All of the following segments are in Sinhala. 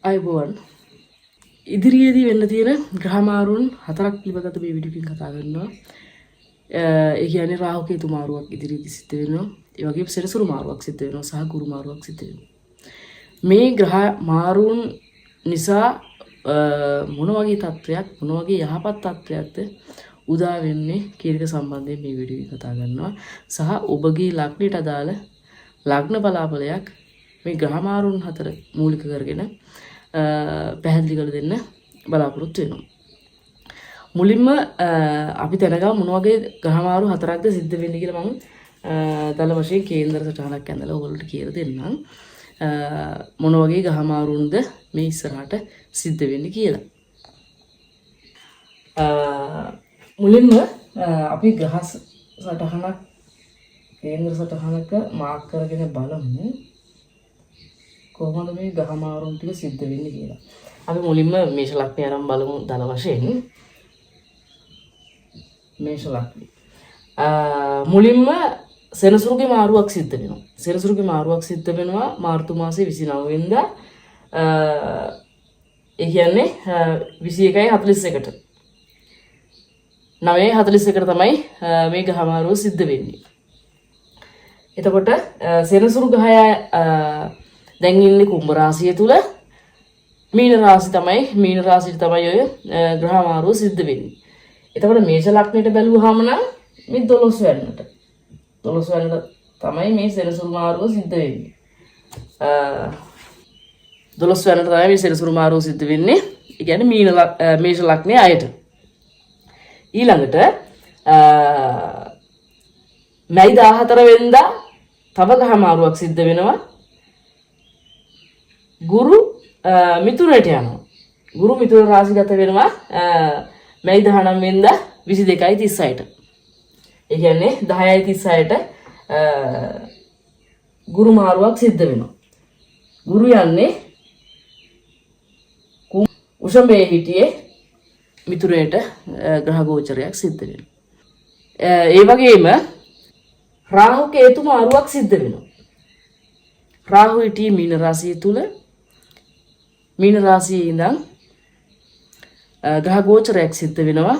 අයිබෝවන් ඉදිරියේදී වෙන්න තියෙන ග්‍රහමාරුන් 4ක් පිළිබඳව මේ වීඩියෝ එකෙන් කතා කරනවා. ඒ කියන්නේ රාහු කේතු මාරුවක් ඉදිරියේදී සිද්ධ වෙනවා. ඒ වගේම සෙනසුරු මාරුවක් සිද්ධ වෙනවා සහ ගුරු මාරුවක් සිද්ධ වෙනවා. මේ ග්‍රහ මාරුන් නිසා මොන වගේ තත්ත්වයක් මොන වගේ යහපත් තත්ත්වයක්ද උදා වෙන්නේ කියන එක සම්බන්ධයෙන් මේ වීඩියෝ එක කතා කරනවා. සහ ඔබගේ ලග්නයට අදාළ ලග්න බලාපලයක් මේ ග්‍රහමාරුන් 4 මූලික කරගෙන පැහැදිලි කරලා දෙන්න බලාපොරොත්තු වෙනවා. මුලින්ම අපි දැනගමු මොන වගේ ග්‍රහමාරු 4ක්ද සිද්ධ වෙන්නේ කියලා මම දල වශයෙන් කේන්දර සටහනක් ඇඳලා ඔයගොල්ලන්ට කියලා දෙන්නම්. මොන වගේ ග්‍රහමාරුන්ද මේ ඉස්සරහට සිද්ධ වෙන්නේ කියලා. මුලින්ම අපි ග්‍රහ සටහනක් කේන්දර සටහනක මාක් කරගෙන බලමු. කොහොමද මේ ග්‍රහමාරුන් ටික සිද්ධ වෙන්නේ කියලා. අපි මුලින්ම මේෂ ලග්නය ආරම්භ බලමු දල වශයෙන්. මේෂ ලග්නය. මුලින්ම සෙනසුරුගේ මාරුවක් සිද්ධ වෙනවා. සෙනසුරුගේ මාරුවක් සිද්ධ වෙනවා මාර්තු මාසයේ 29 වෙනිදා. ඒ කියන්නේ 21:41ට. 9:41ට තමයි මේ ග්‍රහමාරුව සිද්ධ වෙන්නේ. එතකොට සෙනසුරු ග්‍රහය දැන් ඉන්නේ කුම්භ රාශිය තුල. මීන රාශියට තමයි ඔය ග්‍රහමාරුව සිද්ධ වෙන්නේ. එතකොට මේෂ ලග්නයට බැලුවාම නම් මේ 12 වෙනිදාට 12 වෙනිදා තමයි මේ සෙනසුරු මාරුව සිද්ධ වෙන්නේ. 12 වෙනිදා තමයි මේ සෙනසුරු මාරුව සිද්ධ වෙන්නේ. ඒ කියන්නේ මේෂ ලග්නයේ අයට. ඊළඟට මැයි 14 වෙනිදා තව ග්‍රහමාරුවක් සිද්ධ වෙනවා. ගුරු මිථුනයට යනවා. ගුරු මිථුන රාශිගත වෙනවා මැයි 19 වෙනිදා 22:36ට. ඒ කියන්නේ 10:36ට ගුරු මාරුවක් සිද්ධ වෙනවා. ගුරු යන්නේ උෂඹේ හිටියේ මිථුනයට ග්‍රහ ගෝචරයක් සිද්ධ වෙනවා. ඒ වගේම රාහු කේතු මාරුවක් සිද්ධ වෙනවා. රාහු හිටියේ මීන රාශිය තුල. මීන රාශියේ ඉඳන් ග්‍රහ ගෝචරයක් සිද්ධ වෙනවා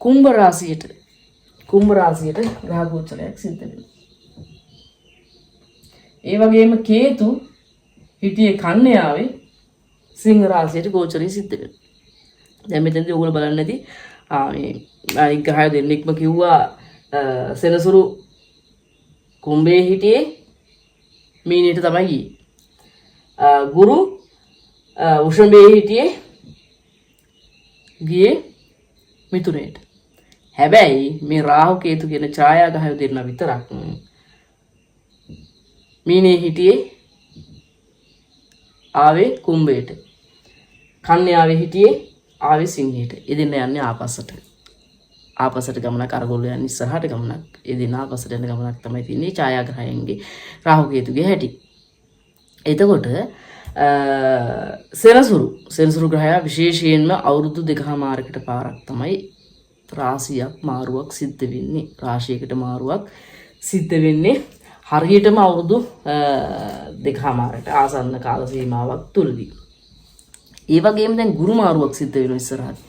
කුම්භ රාශියට. කුම්භ රාශියට ග්‍රහ ගෝචරයක් සිද්ධ වෙනවා. ඒ වගේම කේතු හිටියේ කන්‍යාවේ සිංහ රාශියට ගෝචරය සිද්ධ වෙනවා. දැන් මෙතනදී ඔයගොල්ලෝ බලන්න ඇති මේ අනික් ග්‍රහය දෙන්නෙක්ම කිව්වා සෙනසුරු කුම්භයේ හිටියේ මීනයට තමයි ගියේ. ගුරු උෂඹේ හිටියේ ගියේ මිථුනයට. හැබැයි මේ රාහු කේතු කියන ඡායාග්‍රහය දෙන්න විතරක් මීනේ හිටියේ ආවේ කුම්භයට. කන්‍යාවේ හිටියේ ආවේ සිංහයට. එදින යන්නේ ආපස්සට. ආපස්සට ගමනක් අරගොල්ලෝ යන්නේ ඉස්සරහට ගමනක්. එදින ආපස්සට යන ගමනක් තමයි තියෙන්නේ ඡායාග්‍රහයන්ගේ රාහු කේතුගේ හැටි. එතකොට සෙනසුරු ග්‍රහය විශේෂයෙන්ම අවුරුදු 2කමාරකට පාරක් තමයි රාශියක් මාරුවක් සිද්ධ වෙන්නේ. රාශියකට මාරුවක් සිද්ධ වෙන්නේ හරියටම අවුරුදු 2කමාරකට ආසන්න කාල සීමාවක් තුලදී. ඒ වගේම දැන් ගුරු මාරුවක් සිද්ධ වෙනවා ඉස්සරහට.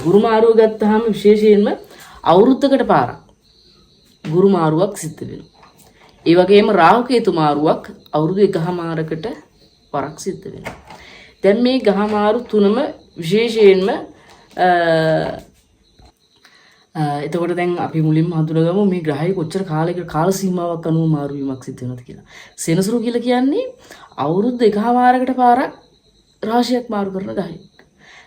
ගුරු මාරුව ගත්තාම විශේෂයෙන්ම අවුරුද්දකට පාරක් ගුරු මාරුවක් සිද්ධ වෙනවා. ඒ වගේම රාහු කේතු මාරුවක් අවුරුදු 1කමාරකට වරක් සිද්ධ වෙනවා. දැන් මේ ග්‍රහමාරු තුනම විශේෂයෙන්ම එතකොට දැන් අපි මුලින්ම හඳුනගමු මේ ග්‍රහය කොච්චර කාල සීමාවක් අනුව මාරු වීමක් සිද්ධ වෙනවද කියලා. සෙනසුරු කියලා කියන්නේ අවුරුදු 1කමාරකට පාරක් රාශියක් මාරු කරන ග්‍රහයක්.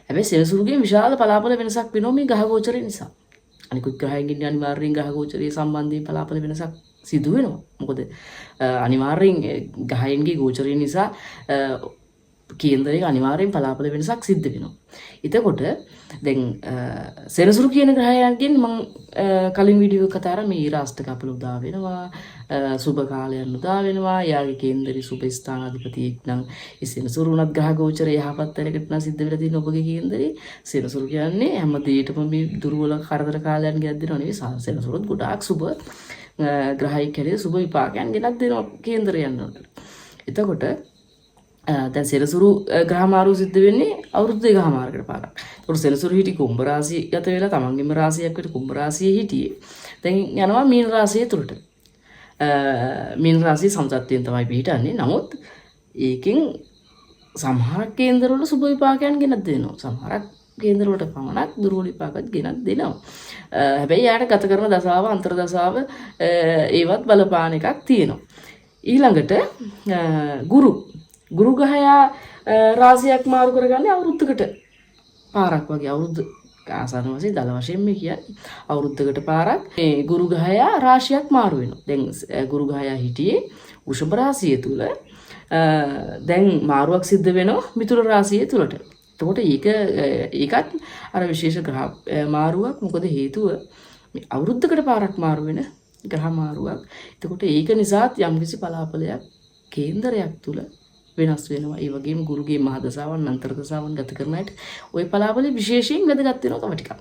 හැබැයි සෙනසුරුගේ විශාල පලාපල වෙනසක් වෙනවා මේ ග්‍රහ ගෝචරය නිසා. අනිකුත් ග්‍රහයන්ගෙන් අනිවාර්යෙන් ග්‍රහ ගෝචරයේ සම්බන්ධයෙන් පලාපල වෙනසක් සිදු වෙනවා. මොකද අනිවාර්යෙන් ග්‍රහයන්ගේ ගෝචරය නිසා කේන්දරයක අනිවාර්යෙන් පලාපල වෙනසක් සිද්ධ වෙනවා. එතකොට දැන් සෙනසුරු කියන ග්‍රහයන්ගෙන් මම කලින් වීඩියෝ කතා කරා මේ ඊරාෂ්ටක අපල උදා වෙනවා, සුබ කාලයන් උදා වෙනවා. යාගේ කේන්දරي සුබ ස්ථානාධිපතියෙක් නම් ඒ සෙනසුරු උනත් ග්‍රහ ගෝචරය යහපත් වෙලකට නම් සිද්ධ වෙලා තියෙන ඔබගේ කේන්දරේ. සෙනසුරු කියන්නේ හැම දෙයකටම මේ දුර්වල කරදර කාලයන් ගෙනත් දෙනව නෙවෙයි. සෙනසුරුත් ගොඩාක් සුබ ග්‍රහයි කැලේ සුබ විපාකයන් ගෙනත් දෙනවා කේන්දරයන් වලට. එතකොට දැන් සෙනසුරු ග්‍රහමාරුව සිද්ධ වෙන්නේ අවුරුදු 2කමාරකට පාරක්. ඒකට සෙනසුරු හිටි කුම්භ රාශිය ගත වෙලා තමන්ගේම රාශියක් විතර කුම්භ රාශියේ හිටියේ. දැන් යනවා මීන රාශිය තුලට. මීන රාශිය සම්සත්යෙන් තමයි පිහිටන්නේ. නමුත් ඒකෙන් සමහරක් කේන්දරවල සුබ විපාකයන් ගෙනත් දෙනවා. සමහරක් කේන්දරවලට පමණක් දුර්වල විපාකත් ගෙනත් දෙනවා. හැබැයි යාට ගත කරන දසාව අන්තර් දසාව ඒවත් බලපාන එකක් තියෙනවා. ඊළඟට ගුරු ග්‍රහයා රාශියක් මාරු කරගන්නේ අවුරුද්දකට පාරක් වගේ. අවුරුද්ද ආසන්න වශයෙන් දල වශයෙන් මේ කියන්නේ අවුරුද්දකට පාරක් මේ ගුරු ග්‍රහයා රාශියක් මාරු වෙනවා. දැන් ගුරු ග්‍රහයා හිටියේ වෘෂභ රාශිය තුල දැන් මාරුවක් සිද්ධ වෙනවා මිථුන රාශිය තුලට. එතකොට ඒකත් අර විශේෂ ග්‍රහ මාරුවක්. මොකද හේතුව මේ අවුරුද්දකට පාරක් මාරු වෙන ග්‍රහ මාරුවක්. එතකොට ඒක නිසා යම්කිසි පලාපලයක් කේන්දරයක් තුල වෙනස් වෙනවා. ඒ වගේම ගුරුගේ මහ දසාවන් අන්තර් දසාවන් ගත කරන අයට ওই පලාපලෙ විශේෂයෙන් වැදගත් වෙනවා තව ටිකක්.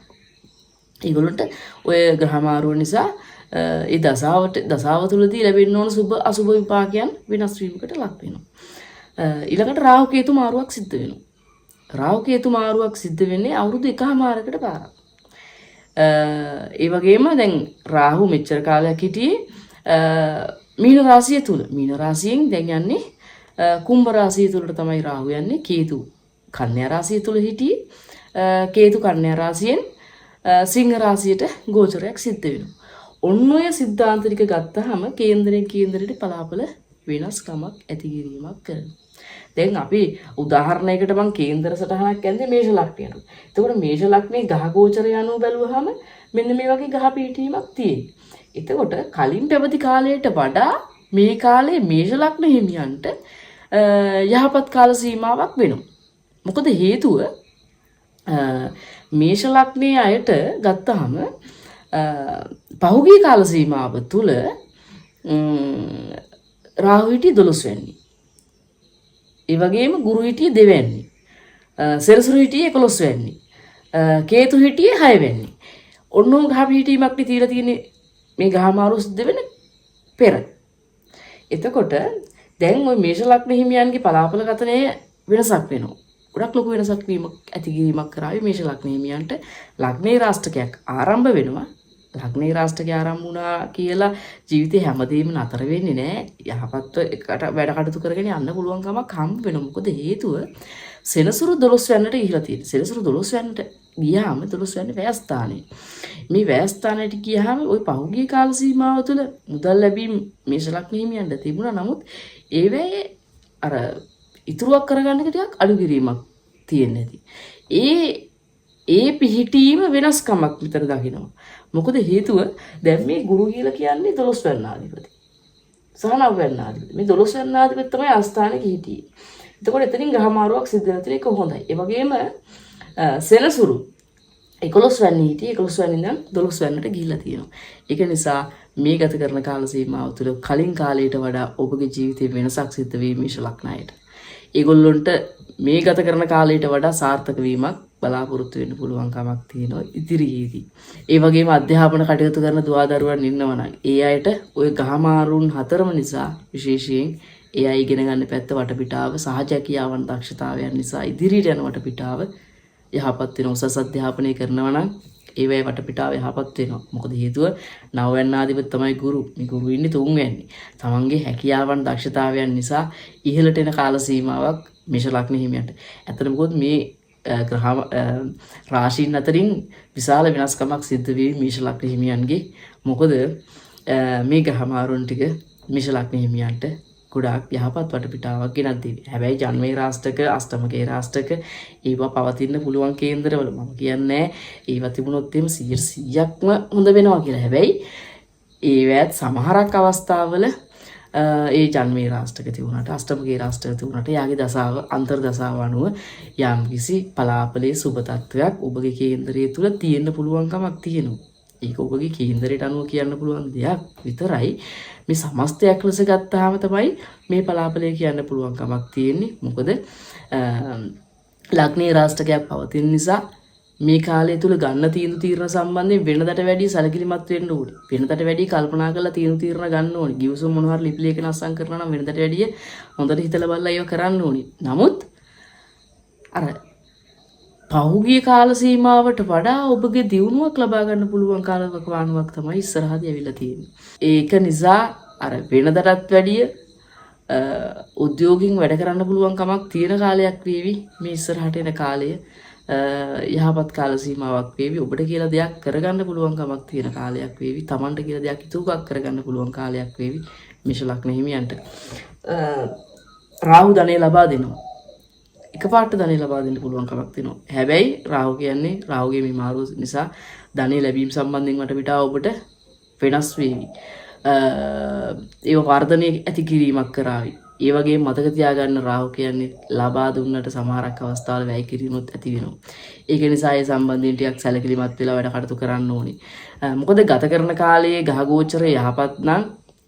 ඒගොල්ලන්ට ওই ග්‍රහ මාරුව නිසා ඒ දසාව තුලදී ලැබෙන්න ඕන සුබ අසුබ විපාකයන් වෙනස් වීමකට ලක් වෙනවා. ඊළඟට රාහු කේතු මාරුවක් සිද්ධ වෙනවා. රාහු කේතු මාරුවක් සිද්ධ වෙන්නේ අවුරුදු 1කමාරකට පාරක්. ඒ වගේම දැන් රාහු මෙච්චර කාලයක් හිටියේ මීන රාශිය තුල. මීන රාශියෙන් දැන් යන්නේ කුම්භ රාශිය තුලට තමයි රාහු යන්නේ. කේතු කන්‍යා රාශිය තුල හිටියේ. කේතු කන්‍යා රාශියෙන් සිංහ රාශියට ගෝචරයක් සිද්ධ වෙනවා. ඔන්න ඔය සිද්ධාන්ත ටික ගත්තාම කේන්දරයෙන් කේන්දරයට පලාපල වෙනස්කමක් ඇති කිරීමක් කරනවා. දැන් අපි උදාහරණයකට මම කේන්දර සටහනක් කියන්නේ මේෂ ලග්නයට. එතකොට මේෂ ලග්නේ ගහ ගෝචරය අනුව බැලුවහම මෙන්න මේ වගේ ගහ පිහිටීමක් තියෙනවා. එතකොට කලින් පැවති කාලයට වඩා මේ කාලේ මේෂ ලග්න හිමියන්ට යහපත් කාල සීමාවක් වෙනවා. මොකද හේතුව මේෂ ලග්නයේ අයට ගත්තාම පහුගිය කාල සීමාව තුල රාහු හිටියේ 12 වෙනි. ඒ වගේම ගුරු හිටියේ 2 වෙනි. සෙනසුරු හිටියේ 11 වෙනි. කේතු හිටියේ 6 වෙනි. ඔන්නෝ ගහ පිහිටීමක් තියලා තියෙන්නේ මේ ගහ මාරු සිද්ධ වෙන පෙර. එතකොට දැන් ওই මේෂ ලග්න හිමියන්ගේ පලාපල ගතනයේ වෙනසක් වෙනවා. ගොඩක් ලොකු වෙනසක් වීමක් ඇති කිරීමක් කරාවි මේෂ ලග්න හිමියන්ට. ලග්නේ රාෂ්ටකයක් ආරම්භ වෙනවා. ලග්නේ රාෂ්ටකය ආරම්භ වුණා කියලා ජීවිතේ හැමදේම නතර වෙන්නේ නැහැ. යහපත්ව එකට වැඩ කටයුතු කරගෙන යන්න පුළුවන් කමක් හම්බ වෙනවා. මොකද හේතුව සෙනසුරු 12 වෙනිට ගිහිලා තියෙනවා. සෙනසුරු 12 වෙනිට ගියාම 12 වෙනි වැයස්ථානේ. මේ වැයස්ථානයට ගියාම ওই පහුගිය කාල සීමාව තුළ මුදල් ලැබීම් මේෂ ලග්න හිමියන්ට තිබුණා. නමුත් ඒ වෙයි අර ඉතුරුවක් කරගන්න ටිකක් අඩු කිරීමක් තියෙන්නේ නැති. ඒ පිහිටීම වෙනස්කමක් විතර දකිනවා. මොකද හේතුව දැන් මේ ගුරු කියලා කියන්නේ 12 වෙනාධිපති. සහ 9 වෙනාධිපති. මේ 12 වෙනාධිපති තමයි ආස්ථානේ හිටියේ. එතකොට එතනින් ග්‍රහ මාරුවක් සිද්ධ වෙන එක හොඳයි. ඒ වගේම සෙනසුරු 11 වෙනි හිටියේ 11 වෙනි ඉඳන් 12 වෙනිට ගිහිල්ලා තියෙනවා. ඒක නිසා මේ ගත කරන කාල සීමාව තුළ කලින් කාලයට වඩා ඔබගේ ජීවිතේ වෙනසක් සිද්ධ වෙයි මේෂ ලග්නයට. ඒගොල්ලොන්ට මේ ගත කරන කාලයට වඩා සාර්ථක වීමක් බලාපොරොත්තු වෙන්න පුළුවන් කමක් තියෙනවා ඉදිරියේදී. ඒ වගේම අධ්‍යාපන කටයුතු කරන දුවදරුවන් ඉන්නවා නම් ඒ අයට ওই ගහමාරුන් හතරම නිසා විශේෂයෙන් ඒ අය ඉගෙන ගන්න පැත්ත වටපිටාව සහජකියාවන් දක්ෂතාවයන් නිසා ඉදිරියට යන වටපිටාව යහපත් වෙන උසස් අධ්‍යාපනය කරනවා නම් ඒ වේ වටපිටාව යහපත් වෙනවා. මොකද හේතුව 9 වෙනාධිපති තමයි ගුරු. මේ ගුරු ඉන්නේ 3 වෙනි. තමන්ගේ හැකියාවන් දක්ෂතාවයන් නිසා ඉහළට එන කාල සීමාවක් මේෂ ලග්න හිමියන්ට. ඇත්තට මොකද මේ ග්‍රහ රාශීන් අතරින් විශාල වෙනස්කමක් සිද්ධ වෙයි මේෂ ලග්න හිමියන්ගේ. මොකද මේ ග්‍රහ මාරුන් ටික මේෂ ලග්න හිමියන්ට ගොඩාක් යහපත් වටපිටාවක් ගෙනත් දෙවි. හැබැයි ජන්මේ රාෂ්ටක අෂ්ටමකේ රාෂ්ටක ඒවා පවතින්න පුළුවන් කේන්දරවල මම කියන්නේ ඒවා තිබුණොත් එimhe 100%ක්ම හොඳ වෙනවා කියලා. හැබැයි ඒවත් සමහරක් අවස්ථාවල ඒ ජන්මේ රාෂ්ටක තිබුණාට අෂ්ටමකේ රාෂ්ටක තිබුණාට යාගේ දසාව අන්තර් දසාව අනුව යම්කිසි පලාපලේ සුබ තත්වයක් ඔබගේ කේන්දරය තුල තියෙන්න පුළුවන් කමක් තියෙනවා. ඒක ඔබගේ කේන්දරයට අනුව කියන්න පුළුවන් දෙයක් විතරයි. මේ සමස්තයක් ලෙස ගත්තාම තමයි මේ පලාපලය කියන්න පුළුවන් කමක් තියෙන්නේ. මොකද ලග්නේ රාෂ්ටකයක් පවතින නිසා මේ කාලය තුල ගන්න තීන්දුව తీරන සම්බන්ධයෙන් වෙනදට වැඩිය සැලකිලිමත් වෙන්න ඕනේ. වෙනදට වැඩිය කල්පනා කරලා තීන්දුව తీරන ගන්න ඕනේ. ගිවිසුම් මොනවා හරි ලිපි ලේඛන අස්සම් කරනවා නම් වෙනදට වැඩිය හොඳට හිතලා බලලා ඒව කරන්න ඕනේ. නමුත් අර පහුගිය කාල සීමාවට වඩා ඔබගේ දියුණුවක් ලබා ගන්න පුළුවන් කාලවකවානුවක් තමයි ඉස්සරහදී ඇවිල්ලා තියෙන්නේ. ඒක නිසා අර වෙනදටත් වැඩිය උද්‍යෝගින් වැඩ කරන්න පුළුවන් කමක් තියෙන කාලයක් වේවි මේ ඉස්සරහට එන කාලය. යහපත් කාල සීමාවක් වේවි. ඔබට කියලා දෙයක් කරගන්න පුළුවන් කමක් තියෙන කාලයක් වේවි. Tamanට කියලා දෙයක් ඉතුරුකක් කරගන්න පුළුවන් කාලයක් වේවි. මේෂ ලග්න හිමියන්ට රාහු ධනෙ ලබා දෙනවා. එකපාරට ධනෙ ලබා දෙන්න පුළුවන් කමක් තියෙනවා. හැබැයි රාහු කියන්නේ රාහුගේ මේ මාරුව නිසා ධනෙ ලැබීම සම්බන්ධයෙන් වටපිටාව ඔබට වෙනස් වේවි. ඒ වර්ධනය ඇති කිරීමක් කරાવી. ඒ වගේ මතක තියාගන්න රාහු කියන්නේ ලබා දුන්නට සමහරක් අවස්ථාවල වැය කිරීමත් ඇති වෙනවා. ඒක නිසා ඒ සම්බන්ධයෙන් ටිකක් සැලකිලිමත් වෙලා වැඩ කටයුතු කරන්න ඕනේ. මොකද ගත කරන කාලයේ ගහගෝචරය යහපත් නම්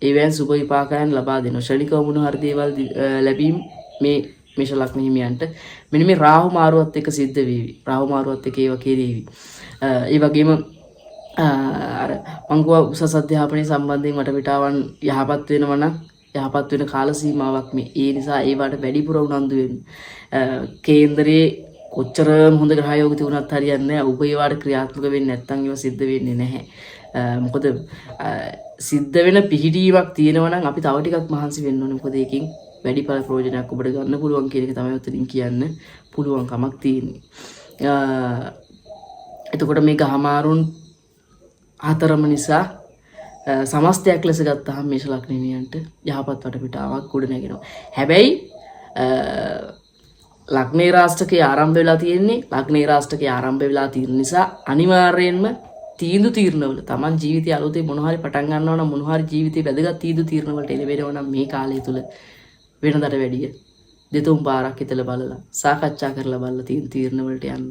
ඒවෙන් සුබ විපාකයන් ලබා දෙනවා. ශනිකව මොන හරි දේවල් ලැබීම් මේ මේෂ ලග්න හිමියන්ට මෙන්න මේ රාහු මාරුවත් එක්ක සිද්ධ වෙවි. රාහු මාරුවත් එක්ක ඒව කෙරේවි. ඒ වගේම අර මංගුව උසස් අධ්‍යාපනයේ සම්බන්ධයෙන් වටපිටාවන් යහපත් වෙනවා නම් යහපත් වෙන කාල සීමාවක් මේ. ඒ නිසා ඒවට වැඩිපුර උනන්දු වෙන්න. කේන්දරයේ කොච්චරම හොඳ ග්‍රහයෝග තිබුණත් හරියන්නේ නැහැ. ඔබ ඒවට ක්‍රියාත්මක වෙන්නේ නැත්නම් ඒව සිද්ධ වෙන්නේ නැහැ. මොකද සිද්ධ වෙන පිහිටීමක් තියෙනවා නම් අපි තව ටිකක් මහන්සි වෙන්න ඕනේ. මොකද ඒකෙන් වැඩිපුර ප්‍රයෝජනයක් ඔබට ගන්න පුළුවන් කියන එක තමයි උතරින් කියන්න පුළුවන් කමක් තියෙන්නේ. එතකොට මේ ගහමාරුන් හතරම නිසා සමස්තයක් ලෙස ගත්තාම මේෂ ලග්න හිමියන්ට යහපත් වටපිටාවක් ගොඩ නැගෙනවා. හැබැයි ලග්නේ රාෂ්ටකයේ ආරම්භ වෙලා තියෙන්නේ ලග්නේ රාෂ්ටකයේ ආරම්භ වෙලා තියෙන නිසා අනිවාර්යයෙන්ම තීන්දුව తీරනවල Taman ජීවිතය අලුතෙන් මොන හරි පටන් ගන්නවා නම් මොන හරි ජීවිතේ වැදගත් තීන්දුව తీරනවලට එළවෙනවා නම් මේ කාලය තුල වෙනදට වැඩිය දෙතුන් පාරක් හිතලා බලලා සාකච්ඡා කරලා බලලා තීරණ වලට යන්න.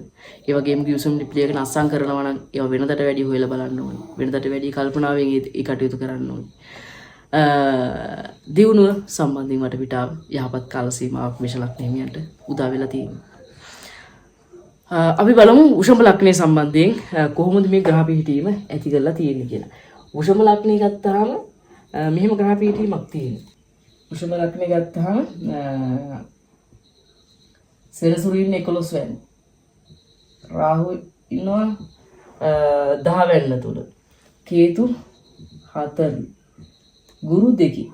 ඒ වගේම ගිවිසුම් ලිපියක අස්සම් කරනවා නම් ඒව වෙනදට වැඩිය හොයලා බලන්න ඕනේ. වෙනදට වැඩිය කල්පනාවෙන් ඒ කටයුතු කරන්න ඕනේ. දියුණුව සම්බන්ධයෙන් වටපිටාව යහපත් කාල සීමාවක් මේෂ ලග්න හිමියන්ට උදා වෙලා තියෙනවා. අපි බලමු වෘෂභ ලග්නයේ සම්බන්ධයෙන් කොහොමද මේ ග්‍රහ පිහිටීම ඇති කරලා තියෙන්නේ කියලා. වෘෂභ ලග්නය ගත්තාම මෙහෙම ග්‍රහ පිහිටීමක් තියෙනවා. වෘෂභ ලග්නය ගත්තාම සෙනසුරු ඉන්නේ 11 වෙනි. රාහු ඉන්නවා 10 වෙනි තුල. කේතු 4. ගුරු 2.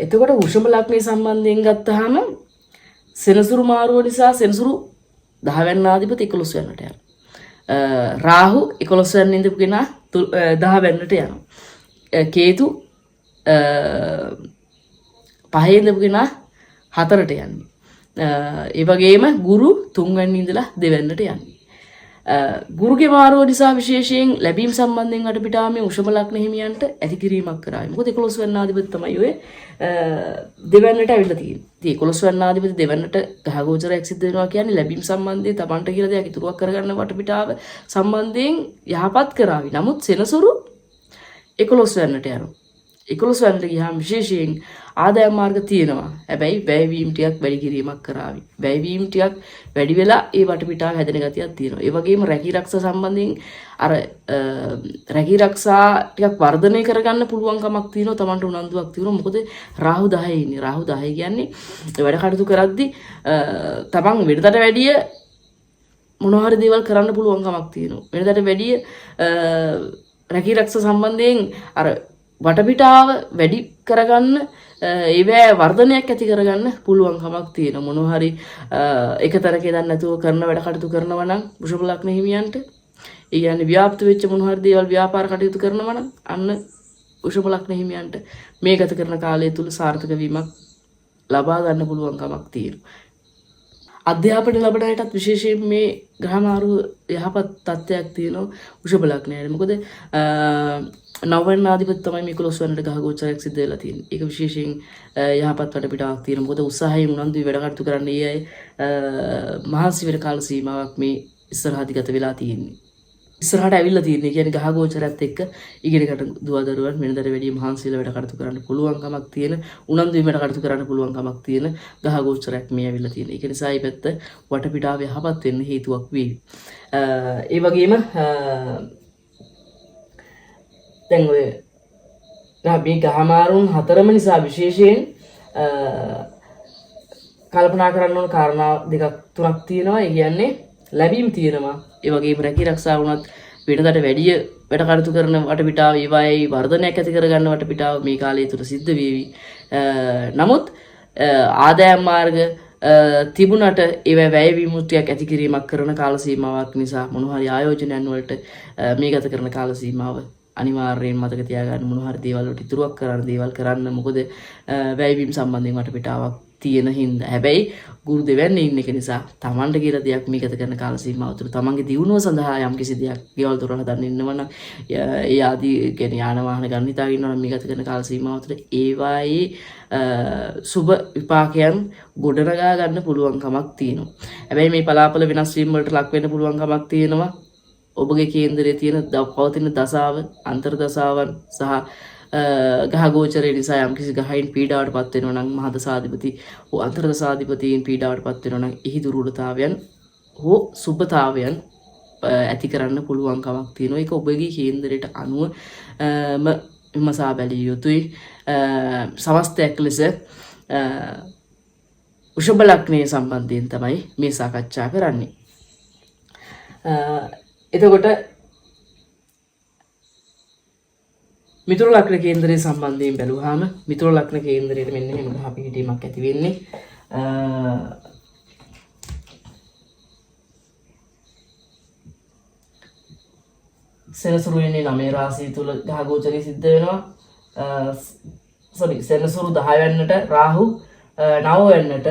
එතකොට වෘෂභ ලග්නයේ සම්බන්ධයෙන් ගත්තාම සෙනසුරු මාරුව නිසා සෙනසුරු 10 වෙනි ආධිපති 11 වෙනිට යනවා. රාහු 11 වෙනි ඉඳපු කෙනා 10 වෙනිට යනවා. කේතු 5 ඉඳපු කෙනා 4ට යන්නේ. ඒ වගේම ගුරු 3 වෙනි ඉඳලා 2 වෙනිට යන්නේ. ගුරුගේ මාරුව නිසා විශේෂයෙන් ලැබීම් සම්බන්ධයෙන් වටපිටාව මේ වෘෂභ ලග්න හිමියන්ට ඇති කිරීමක් කරාවි. මොකද 11 වෙනි ආධිපති තමයි ඔය 2 වෙනිට ඇවිල්ලා තියෙන්නේ. ඉතින් 11 වෙනි ආධිපති 2 වෙනිට ගහගෝචරයක් සිද්ධ වෙනවා කියන්නේ ලැබීම් සම්බන්ධයෙන් Tamanට කියලා දෙයක් ඉතුරුවක් කරගන්න වටපිටාව සම්බන්ධයෙන් යහපත් කරાવી. නමුත් සෙනසුරු 11 වෙනිට යනවා. 11 වෙනිට ගියාම විශේෂයෙන් ආදායම් මාර්ග තියෙනවා. හැබැයි වැයවීම් ටිකක් වැඩි කිරීමක් කරાવી. වැයවීම් ටිකක් වැඩි වෙලා ඒ වටපිටාව හැදෙන ගතියක් තියෙනවා. ඒ වගේම රැකී ආරක්ෂා සම්බන්ධයෙන් අර රැකී ආරක්ෂා ටිකක් වර්ධනය කරගන්න පුළුවන් කමක් තියෙනවා. Tamanට උනන්දුවක් තියෙනවා. මොකද රාහු 10 ඉන්නේ. රාහු 10 කියන්නේ වැඩ කටයුතු කරද්දී Taman වෙනදට වැඩිය මොනවා හරි දේවල් කරන්න පුළුවන් කමක් තියෙනවා. වෙනදට වැඩිය රැකී ආරක්ෂා සම්බන්ධයෙන් අර වටපිටාව වැඩි කරගන්න ඒවැ වර්ධනයක් ඇති කරගන්න පුළුවන් කමක් තියෙනවා. මොනවා හරි එකතරක ඉඳන් නැතුව කරන වැඩ කටයුතු කරනවා නම් වෘෂභ ලග්න හිමියන්ට ඒ කියන්නේ ව්‍යාප්ත වෙච්ච මොනවා හරි දේවල් ව්‍යාපාර කටයුතු කරනවා නම් අන්න වෘෂභ ලග්න හිමියන්ට මේ ගත කරන කාලය තුල සාර්ථක වීමක් ලබා ගන්න පුළුවන් කමක් තියෙනවා. අධ්‍යාපනය ලබන අයටත් විශේෂයෙන් මේ ග්‍රහමාරු යහපත් තත්ත්වයක් තියෙනවා වෘෂභ ලග්නයට. මොකද නවවන ආධිපති තමයි මේ 11 වෙනිට ගහගෝචරයක් සිද්ධ වෙලා තියෙන්නේ. ඒක විශේෂයෙන් යහපත් වටපිටාවක් තියෙනවා. මොකද උත්සාහයෙන් උනන්දුයි වැඩ කටයුතු කරන්න ඒ අය මහන්සි වෙන කාල සීමාවක් මේ ඉස්සරහදී ගත වෙලා තියෙන්නේ. ඉස්සරහට ඇවිල්ලා තියෙන්නේ. කියන්නේ ගහ ගෝචරයත් එක්ක ඉගෙනකට දුවදරුවන් වෙනදට වැඩිය මහන්සියලා වැඩ කටයුතු කරන්න පුළුවන්කමක් තියෙන, උනන්දු වීමට කටයුතු කරන්න පුළුවන්කමක් තියෙන ගහ ගෝචරයක් මේ ඇවිල්ලා තියෙන්නේ. ඒක නිසා මේ පැත්ත වටපිටාව යහපත් වෙන්න හේතුවක් වෙයි. ඒ වගේම දැන් ඔය මේ ගහමාරුන් හතරම නිසා විශේෂයෙන් කල්පනා කරන්න ඕන කාරණා දෙකක් තුනක් තියෙනවා. ඒ කියන්නේ ලැබීම් තියෙනවා. ඒ වගේම රැකී ආරක්ෂා වුණත් වෙනදට වැඩිය වැඩ කටයුතු කරන වටපිටාව ඒවායේ වර්ධනයක් ඇති කරගන්න වටපිටාව මේ කාලය තුල සිද්ධ වේවි. නමුත් ආදායම් මාර්ග තිබුණට ඒවා වැය විමුක්තියක් ඇති කිරීමක් කරන කාල සීමාවක් නිසා මොනවා හරි ආයෝජනයන් වලට මේ ගත කරන කාල සීමාව අනිවාර්යයෙන් මතක තියාගන්න මොනවා හරි දේවල් වලට ඉතුරුවක් කරන්න දේවල් කරන්න. මොකද වැයවීම සම්බන්ධයෙන් වටපිටාවක් තියෙන හින්දා. හැබැයි ගුරු දෙවන්නේ ඉන්න එක නිසා Tamanට කියලා දෙයක් මේ ගත කරන කාල සීමාව තුළ තමන්ගේ දියුණුව සඳහා යම් කිසි දෙයක් ගෙවල් දොර හදන්න ඉන්නවනම් ඒ ආදී කියන්නේ යාන වාහන ගන්න හිතාගෙන ඉන්නවනම් මේ ගත කරන කාල සීමාව තුළ ඒවායේ සුබ විපාකයන් ගොඩනගා ගන්න පුළුවන්කමක් තියෙනවා. හැබැයි මේ පලාපල වෙනස් වීම වලට ලක් වෙන්න පුළුවන්කමක් තියෙනවා. ඔබගේ කේන්දරයේ තියෙන පවතින දසාව, අන්තර් දසාවන් සහ ගහ ගෝචරය නිසා යම් කිසි ගහයින් පීඩාවට පත් වෙනවා නම් මහා දසාධිපති හෝ අන්තර් දසාධිපතීන් පීඩාවට පත් වෙනවා නම් එහි දුර්වලතාවයන් හෝ සුබතාවයන් ඇති කරන්න පුළුවන්කමක් තියෙනවා. ඒක ඔබගේ කේන්දරයට අනුව විමසා බැලිය යුතුයි. සමස්තයක් ලෙස වෘෂභ ලග්නයේ සම්බන්ධයෙන් තමයි මේ සාකච්ඡා කරන්නේ. එතකොට මිතුරු ලග්න කේන්දරයේ සම්බන්ධයෙන් බැලුවාම මිතුරු ලග්න කේන්දරයේ මෙන්න එහෙම ගහ පිහිටීමක් ඇති වෙන්නේ. සෙනසුරු වෙන්නේ 9 රාශිය තුල ගහ ගෝචරය සිද්ධ වෙනවා. සෙනසුරු 10 වෙන්නට රාහු 9 වෙන්නට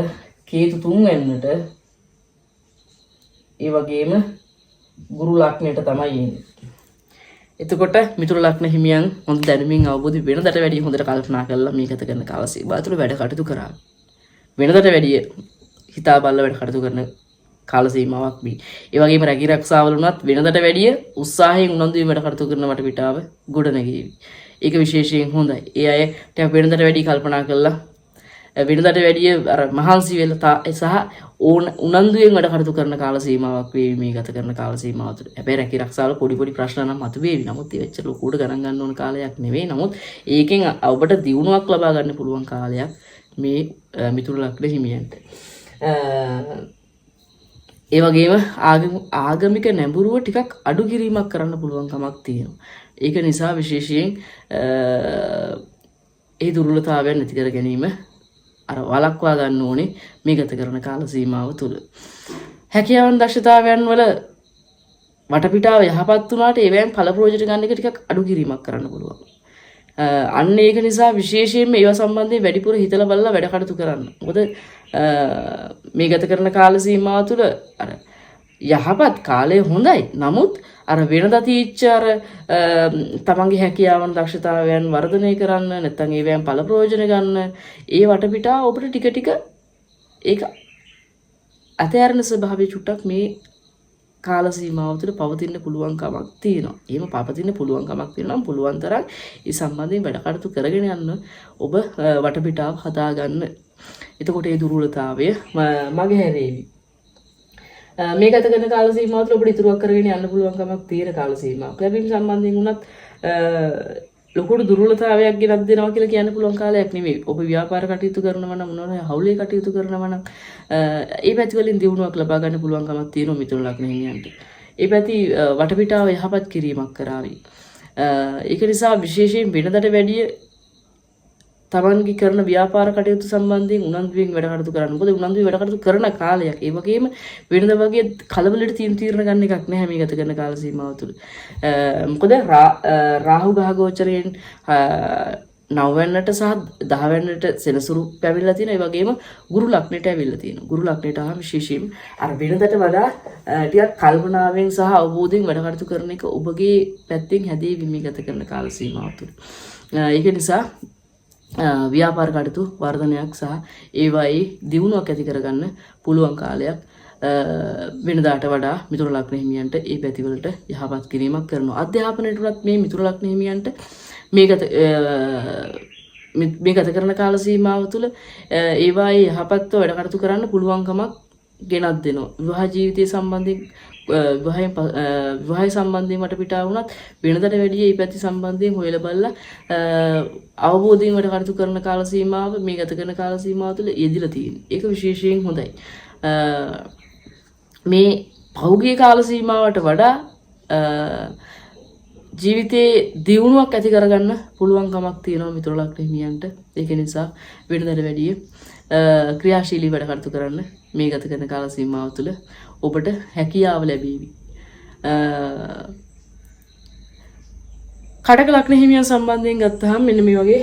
කේතු 3 වෙන්නට ඒ වගේම ගුරු ලග්නයට තමයි එන්නේ. එතකොට මිතුරු ලග්න හිමියන් හොඳ දැනුමින් අවබෝධ වෙනදට වැඩිය හොඳට කල්පනා කරලා මේ ගත කරන කාල සීමාව තුළ වැඩ කටයුතු කරා. වෙනදට වැඩිය හිතා බලලා වැඩ කටයුතු කරන කාල සීමාවක් මේ. ඒ වගේම රැකී ආරක්ෂාවල උනත් වෙනදට වැඩිය උත්සාහයෙන් උනන්දු වීම වැඩ කටයුතු කරන වටපිටාව ගොඩනැගෙවි. ඒක විශේෂයෙන් හොඳයි. ඒ අය ටිකක් වෙනදට වැඩිය කල්පනා කරලා වෙනදට වැඩිය අර මහන්සි වෙලා සහ උනන්දුවෙන් වැඩ කටයුතු කරන කාල සීමාවක් වේවි මේ ගත කරන කාල සීමාව තුළ. හැබැයි රැකී ආරක්ෂාවල පොඩි පොඩි ප්‍රශ්න නම් මතුවේවි. නමුත් ඒ වෙච්ච ලොකුට ගණන් ගන්න ඕන කාලයක් නෙවෙයි. නමුත් ඒකෙන් ඔබට දියුණුවක් ලබා ගන්න පුළුවන් කාලයක් මේ මිතුරු ලග්න හිමියන්ට. ඒ වගේම ආගමික නැඹුරුව ටිකක් අඩු කිරීමක් කරන්න පුළුවන් කමක් තියෙනවා. ඒක නිසා විශේෂයෙන් ඒ දුර්වලතාවයන් නැති කර ගැනීම අර වළක්වා ගන්න ඕනේ මේ ගත කරන කාල සීමාව තුළ. හැකියාවන් දක්ෂතාවයන් වල වටපිටාව යහපත් වුණාට ඒවෙන් ඵල ප්‍රයෝජන ගන්න එක ටිකක් අඩු කිරීමක් කරන්න පුළුවන්. අන්න ඒක නිසා විශේෂයෙන්ම ඒවා සම්බන්ධයෙන් වැඩිපුර හිතලා බලලා වැඩ කටයුතු කරන්න. මොකද මේ ගත කරන කාල සීමාව තුළ අර යහපත් කාලය හොඳයි. නමුත් අර වෙනදා තීච්ච අර තමන්ගේ හැකියාවන් දක්ෂතාවයන් වර්ධනය කරන්න නැත්නම් ඒවෙන් ඵල ප්‍රයෝජන ගන්න ඒ වටපිටාව ඔබට ටික ටික ඒක අතෑරන ස්වභාවය චුට්ටක් මේ කාල සීමාව තුළ පවතින්න පුළුවන් කමක් තියෙනවා. එහෙම පවතින්න පුළුවන් කමක් තියෙනවා නම් පුළුවන් තරම් ඒ සම්බන්ධයෙන් වැඩ කටයුතු කරගෙන යන්න ඔබ වටපිටාව හදාගන්න. එතකොට ඒ දුර්වලතාවය මගහැරේවි. මේ ගත කරන කාල සීමාව තුළ ඔබට ඉතුරුවක් කරගෙන යන්න පුළුවන් කමක් තියෙන කාල සීමාවක්. ලැබීම් සම්බන්ධයෙන් උනත් ලොකුට දුර්වලතාවයක් ගෙනත් දෙනවා කියලා කියන්න පුළුවන් කාලයක් නෙමෙයි. ඔබ ව්‍යාපාර කටයුතු කරනවා නම් මොනවා හවුලේ කටයුතු කරනවා නම් ඒ පැති වලින් දියුණුවක් ලබා ගන්න පුළුවන් කමක් තියෙනවා මිතුරු ලග්න හිමියන්ට. ඒ පැති වටපිටාව යහපත් කිරීමක් කරાવી. ඒක නිසා විශේෂයෙන් වෙනදට වැඩිය තමන්ගේ කරන ව්‍යාපාර කටයුතු සම්බන්ධයෙන් උනන්දුවෙන් වැඩ කටයුතු කරන්න. මොකද උනන්දුවෙන් වැඩ කටයුතු කරන කාලයක්. ඒ වගේම වෙනද වගේ කලබලෙට තීරණ ගන්න එකක් නැහැ මේ ගත කරන කාල සීමාව තුළ. මොකද රාහු ගහ ගෝචරයෙන් 9 වෙනිට සහ 10 වෙනිට සෙනසුරු පැමිණලා තියෙනවා. ඒ වගේම ගුරු ලග්නෙට ඇවිල්ලා තියෙනවා. ගුරු ලග්නෙට ආව විශේෂයෙන් අර වෙනදට වඩා ටිකක් කල්පනාවෙන් සහ අවබෝධයෙන් වැඩ කටයුතු කරන එක ඔබගේ පැත්තෙන් හැදේවි මේ ගත කරන කාල සීමාව තුළ. ඒක නිසා ව්‍යාපාර කටයුතු වර්ධනයක් සහ ඒවායේ දියුණුවක් ඇති කරගන්න පුළුවන් කාලයක් වෙනදාට වඩා මිතුරු ලග්න හිමියන්ට ඒ පැතිවලට යහපත් කිරීමක් කරනවා. අධ්‍යාපනයට උනත් මේ මිතුරු ලග්න හිමියන්ට මේ ගත කරන කාල සීමාව තුළ ඒවායේ යහපත්ව වැඩ කටයුතු කරන්න පුළුවන්කමක් ගෙනත් දෙනවා. විවාහ ජීවිතය සම්බන්ධයෙන් විවාහය සම්බන්ධයෙන් වටපිටාව වුණත් වෙනදට වැඩිය මේ පැති සම්බන්ධයෙන් හොයලා බලලා අවබෝධයෙන් වැඩ කටයුතු කරන කාල සීමාව මේ ගත කරන කාල සීමාව තුළ යෙදিলা තියෙනවා. ඒක විශේෂයෙන් හොඳයි. මේ පෞද්ගලික කාල සීමාවට වඩා ජීවිතේ දියුණුවක් ඇති කරගන්න පුළුවන්කමක් තියෙනවා මිතුරු ලග්න හිමියන්ට. ඒක නිසා වෙනදට වැඩිය ක්‍රියාශීලී වැඩ කටයුතු කරන්න මේ ගත කරන කාල සීමාව තුළ ඔබට හැකියාව ලැබේවි. කටක ලග්න හිමියන් සම්බන්ධයෙන් ගත්තාම මෙන්න මේ වගේ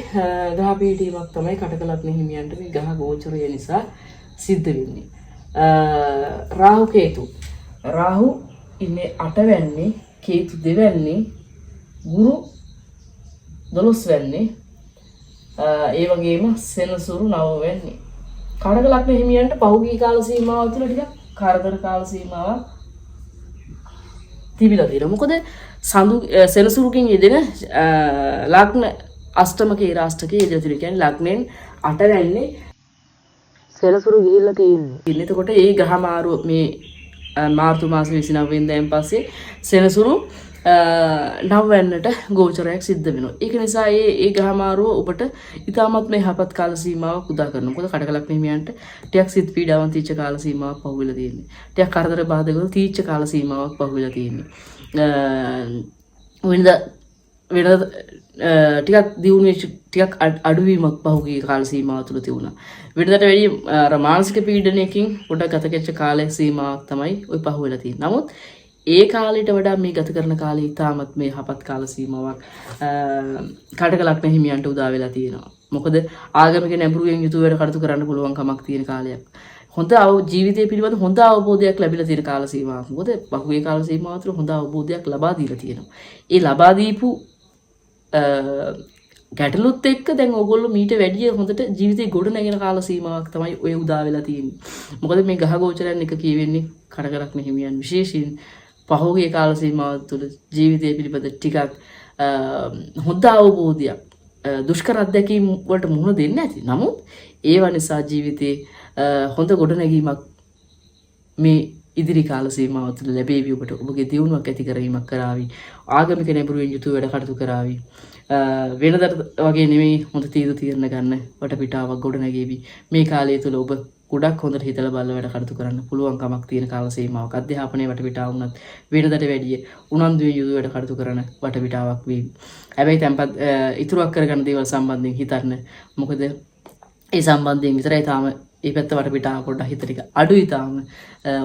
ග්‍රහ පීඨීමක් තමයි කටක ලග්න හිමියන්ට මේ ග්‍රහ ගෝචරය නිසා සිද්ධ වෙන්නේ. රාහු කේතු. රාහු ඉන්නේ 8 වැන්නේ, කේතු 2 වැන්නේ, ගුරු 12 වැන්නේ, ඒ වගේම සෙනසුරු 9 වැන්නේ. කටක ලග්න හිමියන්ට පහුගිය කාල සීමාව තුළ ටිකක් කරදර කාල සීමාවක් තිබිලා තියෙනවා. මොකද සෙනසුරුකින් යෙදෙන ලග්න අෂ්ටමකේ රාෂ්ටකේ යෙදලා තියෙනවා. කියන්නේ ලග්නෙන් 8 වැන්නේ සෙනසුරු ගිහිල්ලා තියෙන්නේ. එතකොට ඒ ග්‍රහ මාරුව මේ මාර්තු මාස 29 වෙනිදාන් පස්සේ සෙනසුරු 9 වෙනිට ගෝචරයක් සිද්ධ වෙනවා. ඒක නිසා ඒ ග්‍රහ මාරුව ඔබට ඉතාමත් මේ යහපත් කාල සීමාවක් උදා කරනවා. මොකද කටක ලග්න හිමියන්ට ටිකක් සිත් පීඩාවන් තීච්ච කාල සීමාවක් පහුවෙලා තියෙන්නේ. ටිකක් කරදර බාධක වල තීච්ච කාල සීමාවක් පහුවෙලා තියෙන්නේ. වෙනද ටිකක් දියුණු වෙච්ච ටිකක් අඩුවීමක් පහුගිය කාල සීමාව තුළ තිබුණා. වෙනදට වැඩි මානසික පීඩනයකින් පොඩක් ගත කෙච්ච කාල සීමාවක් තමයි ওই පහුවෙලා තියෙන්නේ. නමුත් ඒ කාලයට වඩා මේ ගත කරන කාලේ ඉතාමත් මේ යහපත් කාල සීමාවක් කටක ලග්න හිමියන්ට උදා වෙලා තියෙනවා. මොකද ආගමික නැඹුරුවෙන් යුතුව වැඩ කටයුතු කරන්න පුළුවන් කමක් තියෙන කාලයක්. හොඳ ජීවිතය පිළිබඳ හොඳ අවබෝධයක් ලැබිලා තියෙන කාල සීමාවක්. මොකද පහුගිය කාල සීමාව තුළ හොඳ අවබෝධයක් ලබා දීලා තියෙනවා. ඒ ලබා දීපු ගැටලුත් එක්ක දැන් ඕගොල්ලෝ මීට වැඩිය හොඳට ජීවිතේ ගොඩ නැගෙන කාල සීමාවක් තමයි ඔය උදා වෙලා තියෙන්නේ. මොකද මේ ගහ ගෝචරයන් එක කියවෙන්නේ කටක ලග්න හිමියන් විශේෂයෙන් පහුගිය කාල සීමාව තුළ ජීවිතය පිළිබඳ ටිකක් හොඳ අවබෝධයක් දුෂ්කර අත්දැකීම් වලට මුහුණ දෙන්නේ නැති. නමුත් ඒවා නිසා ජීවිතේ හොඳ ගොඩනැගීමක් මේ ඉදිරි කාල සීමාව තුළ ලැබේවි. ඔබට ඔබගේ දියුණුවක් ඇති කරවීමක් කරાવી. ආගමික නැඹුරුවෙන් යුතුව වැඩ කටයුතු කරાવી. වෙනදට වගේ නෙමෙයි හොඳ තීරණ ගන්න වටපිටාවක් ගොඩනැගෙවි. මේ කාලය තුළ ඔබ ගොඩක් හොඳට හිතලා බලලා වැඩ කටයුතු කරන්න පුළුවන් කමක් තියෙන කාල සීමාවක්. අධ්‍යාපනයේ වටපිටාව වුණත් වෙනදට වැඩිය උනන්දුවෙන් යුතුව වැඩ කටයුතු කරන වටපිටාවක් වේවි. හැබැයි tempat ඉතුරුක් කරගන්න දේවල් සම්බන්ධයෙන් හිතන්න. මොකද ඒ සම්බන්ධයෙන් විතරයි තාම ඒ පැත්ත වටපිටාව පොඩ්ඩක් හිත ටික අඩුයි තාම.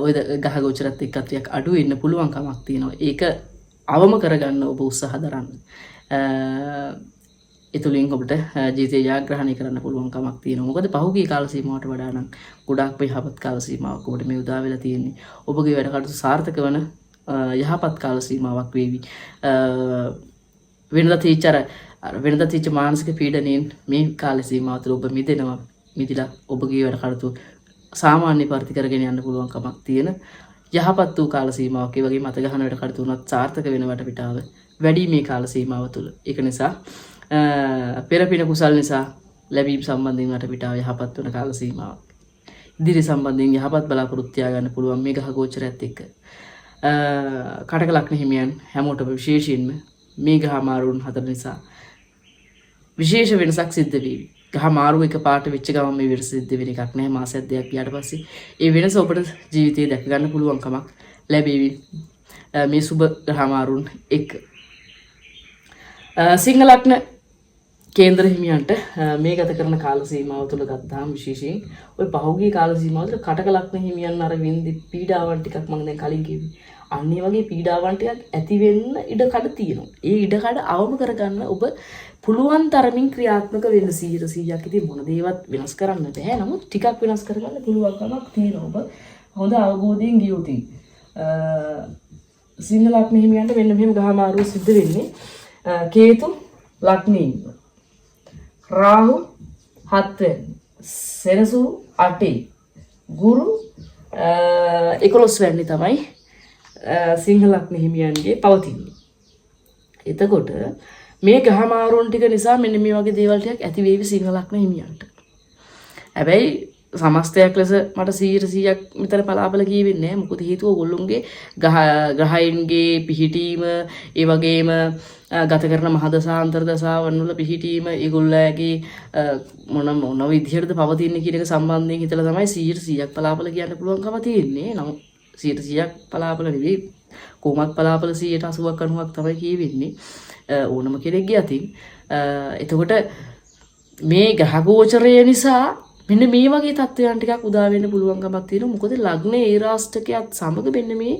ඔය ගහ ගෝචරත් එක්ක ටිකක් අඩු වෙන්න පුළුවන් කමක් තියෙනවා. ඒක අවම කරගන්න ඔබ උත්සාහ දරන්න. එතුලින් ඔබට ජීවිතය ජයග්‍රහණය කරන්න පුළුවන් කමක් තියෙනවා. මොකද පහුගිය කාල සීමාවට වඩා නම් ගොඩාක් යහපත් කාල සීමාවක් ඔබට මේ උදා වෙලා තියෙන්නේ. ඔබගේ වැඩ කටයුතු සාර්ථක වන යහපත් කාල සීමාවක් වේවි. වෙනදා තීච්ච මානසික පීඩනයෙන් මේ කාල සීමාව තුළ ඔබ මිදෙනවා. මිදිලා ඔබගේ වැඩ කටයුතු සාමාන්‍ය පරිදි කරගෙන යන්න පුළුවන් කමක් තියෙන යහපත් වූ කාල සීමාවක්. ඒ වගේම අත ගහන වැඩ කටයුතු උනත් සාර්ථක වෙන වටපිටාව වැඩි මේ කාල සීමාව තුළ. ඒක නිසා පෙරපින කුසල් නිසා ලැබීම් සම්බන්ධයෙන් වටපිටාව යහපත් වන කාල සීමාවක්. ඉදිරි සම්බන්ධයෙන් යහපත් බලාපොරොත්තු තියාගන්න පුළුවන් මේ ගහ ගෝචරයත් එක්ක. කටක ලග්න හිමියන් හැමෝටම විශේෂයෙන්ම මේ ග්‍රහ මාරුන් 4 නිසා විශේෂ වෙනසක් සිද්ධ වෙවි. ග්‍රහ මාරුව එක පාට වෙච්ච ගමන් මේ වෙනස සිද්ධ වෙන එකක් නෑ. මාසයක් දෙකක් ගියාට පස්සේ ඒ වෙනස ඔබට ජීවිතේ දැක ගන්න පුළුවන් කමක් ලැබෙවි. මේ සුබ ග්‍රහ මාරුන් එක්ක සිංහ ලග්න කේන්ද්‍ර හිමියන්ට මේ ගත කරන කාල සීමාව තුළ ගත්තාම විශේෂයෙන් ඔය පහුගිය කාල සීමාව තුළ කටක ලග්න හිමියන් අර වින්දි පීඩාවන් ටිකක් මම දැන් කලින් කිව්වේ. අන්න ඒ වගේ පීඩාවන් ටිකක් ඇති වෙන්න ඉඩ කඩ තියෙනවා. ඒ ඉඩ කඩ අවම කරගන්න ඔබ පුළුවන් තරමින් ක්‍රියාත්මක වෙන්න 100%ක් ඉතින් මොන දේවත් වෙනස් කරන්න බෑ. නමුත් ටිකක් වෙනස් කරගන්න පුළුවන්කමක් තියෙනවා. ඔබ හොඳ අවබෝධයෙන් ගිය යුතුයි. සිංහ ලග්න හිමියන්ට මෙන්න මෙහෙම ග්‍රහ මාරුව සිද්ධ වෙන්නේ කේතු ලග්නේ රාහු 7 වෙනි සෙනසුරු 8 ගුරු 11 වැනි තමයි සිංහ ලග්න හිමියන්ගේ පවතින්නේ. එතකොට මේ ග්‍රහ මාරුන් ටික නිසා මෙන්න මේ වගේ දේවල් ටිකක් ඇති වේවි සිංහ ලග්න හිමියන්ට. හැබැයි සමස්තයක් ලෙස මට 100%ක් විතර පලාපල කියවෙන්නේ නැහැ. මොකද හේතුව ඔයගොල්ලෝගේ ග්‍රහයන්ගේ පිහිටීම, ඒ වගේම ගත කරන මහදසාන්තර දසාවන් වල පිහිටීම, ඒගොල්ලෝගේ මොන විදිහටද පවතින්නේ කියන එක සම්බන්ධයෙන් හිතලා තමයි 100%ක් පලාපල කියන්න පුළුවන්කම තියෙන්නේ. නමුත් 100%ක් පලාපල නෙවෙයි. කොහොමත් පලාපල 80%ක් 90ක් තමයි කියවෙන්නේ ඕනම කෙනෙක්ගේ අතින්. එතකොට මේ ග්‍රහ ගෝචරය නිසා මෙන්න මේ වගේ තත්ත්වයන් ටිකක් උදා වෙන්න පුළුවන්කමක් තියෙනවා. මොකද ලග්නේ ඒ රාෂ්ටකයත් සමග මෙන්න මේ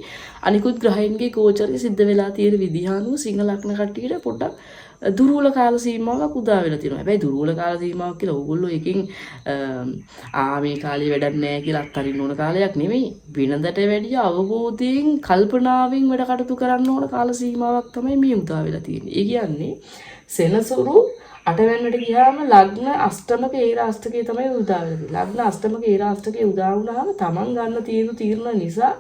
අනිකුත් ග්‍රහයන්ගේ ගෝචරය සිද්ධ වෙලා තියෙන විදිහ අනුව සිංහ ලග්න කට්ටියට පොඩ්ඩක් දුර්වල කාල සීමාවක් උදා වෙලා තියෙනවා. හැබැයි දුර්වල කාල සීමාවක් කියලා ඕගොල්ලෝ එකකින් මේ කාලේ වැඩක් නැහැ කියලා අත්හරින්න ඕන කාලයක් නෙමෙයි. වෙනදට වැඩිය අවබෝධයෙන් කල්පනාවෙන් වැඩ කටයුතු කරන්න ඕන කාල සීමාවක් තමයි මේ උදා වෙලා තියෙන්නේ. ඒ කියන්නේ සෙනසුරු 8 වෙනිට ගියාම ලග්න අෂ්ටමක ඒ රාෂ්ටකයේ තමයි උදා වෙලා තියෙන්නේ. ලග්න අෂ්ටමක ඒ රාෂ්ටකයේ උදා වුණාම තමන් ගන්න තීරණ නිසා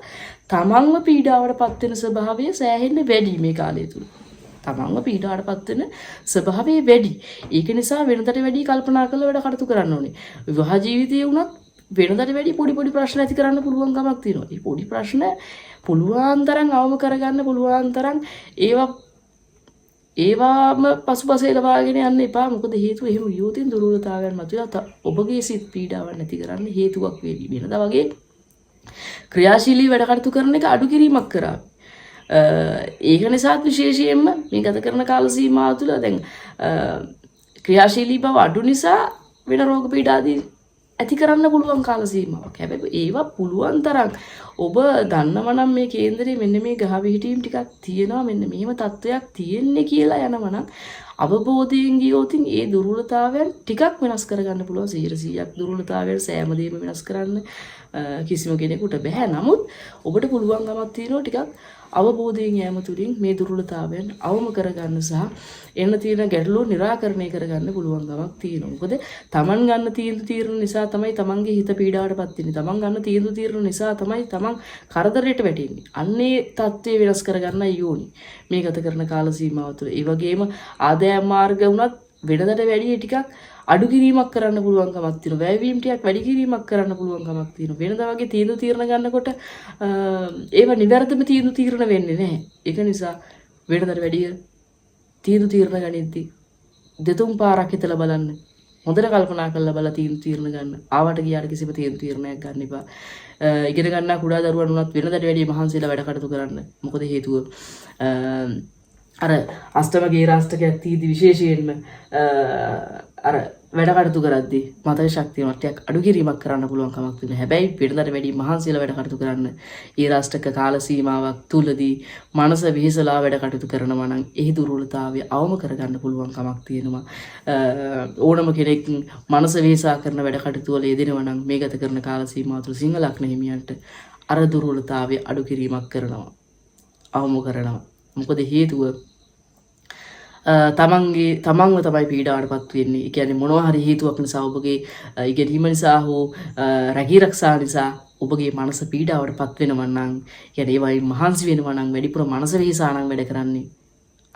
තමන්ව පීඩාවටපත් වෙන ස්වභාවය සෑහෙන්න වැඩි මේ කාලය තුල. තමන්ව පීඩාවටපත් වෙන ස්වභාවය වැඩි. ඒක නිසා වෙනදට වැඩි කල්පනා කරලා වැඩ කටයුතු කරන්න ඕනේ. විවාහ ජීවිතයේ වුණත් වෙනදට වැඩි පොඩි ප්‍රශ්න ඇති කරන්න පුළුවන් කමක් තියෙනවා. මේ පොඩි ප්‍රශ්න පුළුවන් තරම් අවම කරගන්න පුළුවන් තරම් ඒවාම පසුපස එළවාගෙන යන්න එපා. මොකද හේතුව එහෙම වියෝතින් දුර්වලතාවයන් මතුවලා ඔබගේ සිත් පීඩාවක් නැති කරන්න හේතුවක් වේවි. වෙනදා වගේ ක්‍රියාශීලී වැඩ කටයුතු කරන එක අඩු කිරීමක් කරා. ඒක නිසාත් විශේෂයෙන්ම මේ ගත කරන කාල සීමාව තුළ දැන් ක්‍රියාශීලී බව අඩු නිසා වෙන රෝග පීඩාදී ඇති කරන්න පුළුවන් කාල සීමාවක්. හැබැයි ඒවා පුළුවන් තරම් ඔබ දන්නවා නම් මේ කේන්දරේ මෙන්න මේ ගහ විහිටීම් ටිකක් තියෙනවා, මෙන්න මෙහෙම තත්වයක් තියෙන්නේ කියලා යනවා නම් අවබෝධයෙන් ගියොතින් ඒ දුර්වලතාවයන් ටිකක් වෙනස් කරගන්න පුළුවන්. 100%ක් දුර්වලතාවයන් සෑම දෙයක්ම වෙනස් කරන්න කිසිම කෙනෙකුට බෑ. නමුත් ඔබට පුළුවන්කමක් තියෙනවා ටිකක් අවබෝධයෙන් යෑම තුළින් මේ දුර්වලතාවයන් අවම කරගන්න සහ එන්න තියෙන ගැටලුව निराකරණය කරගන්න පුළුවන්කමක් තියෙනවා. මොකද තමන් ගන්න තීරණ නිසා තමයි තමන්ගේ හිත පීඩාවටපත් වෙන්නේ. තමන් ගන්න තීරණ නිසා තමයි තමන් කරදරයට වැටෙන්නේ. අන්නේ தත්ත්වය වෙනස් කරගන්නයි ඕනි මේ ගත කරන කාල සීමාව තුළ. ඒ වගේම ආදායම් මාර්ග වුණත් වෙනදට වැඩිය ටිකක් අඩු කිරීමක් කරන්න පුළුවන්කමක් තියෙනවා. වැයවීම ටිකක් වැඩි කිරීමක් කරන්න පුළුවන්කමක් තියෙනවා. වෙනදා වගේ තීරණ ගන්නකොට ඒවා නිවැරදිම තීරණ වෙන්නේ නැහැ. ඒක නිසා වෙනදට වැඩිය තීරණ ගනිද්දී දෙතුන් පාරක් හිතලා බලන්න. හොඳට කල්පනා කරලා බලලා තීරණ ගන්න. ආවට ගියාට කිසිම තීරණයක් ගන්න එපා. ඉගෙන ගන්න කුඩා දරුවන් වුණත් වෙනදට වැඩිය මහන්සිලා වැඩ කටයුතු කරන්න. මොකද හේතුව අර අෂ්ටමගේ රාෂ්ටකයක් තීදි විශේෂයෙන්ම අර වැඩ කටයුතු කරද්දී මතක ශක්තිය මට්ටයක් අඩු කිරීමක් කරන්න පුළුවන් කමක් තියෙනවා. හැබැයි පිටතට වැඩි මහන්සියලා වැඩ කටයුතු කරන්න ඒ රාෂ්ටක කාල සීමාවක් තුලදී මනස විහිසලා වැඩ කටයුතු කරනවා නම් එහි දුර්වලතාවය අවම කරගන්න පුළුවන් කමක් තියෙනවා. ඕනම කෙනෙක් මනස විහිසා කරන වැඩ කටයුතු වල යෙදෙනවා නම් මේ ගත කරන කාල සීමාව තුල සිංහ ලග්න හිමියන්ට අර දුර්වලතාවය අඩු කිරීමක් කරනවා. අවම කරනවා. මොකද හේතුව තමන්ව තමයි පීඩාවටපත් වෙන්නේ. ඒ කියන්නේ මොනවා හරි හේතුවක් නිසා ඔබගේ ඉගෙනීම නිසා හෝ රැකී ආරක්ෂා නිසා ඔබගේ මනස පීඩාවටපත් වෙනවා නම්, කියන්නේ ඒ වගේ මහන්සි වෙනවා නම්, වැඩිපුර මනස විහිසා නම් වැඩ කරන්නේ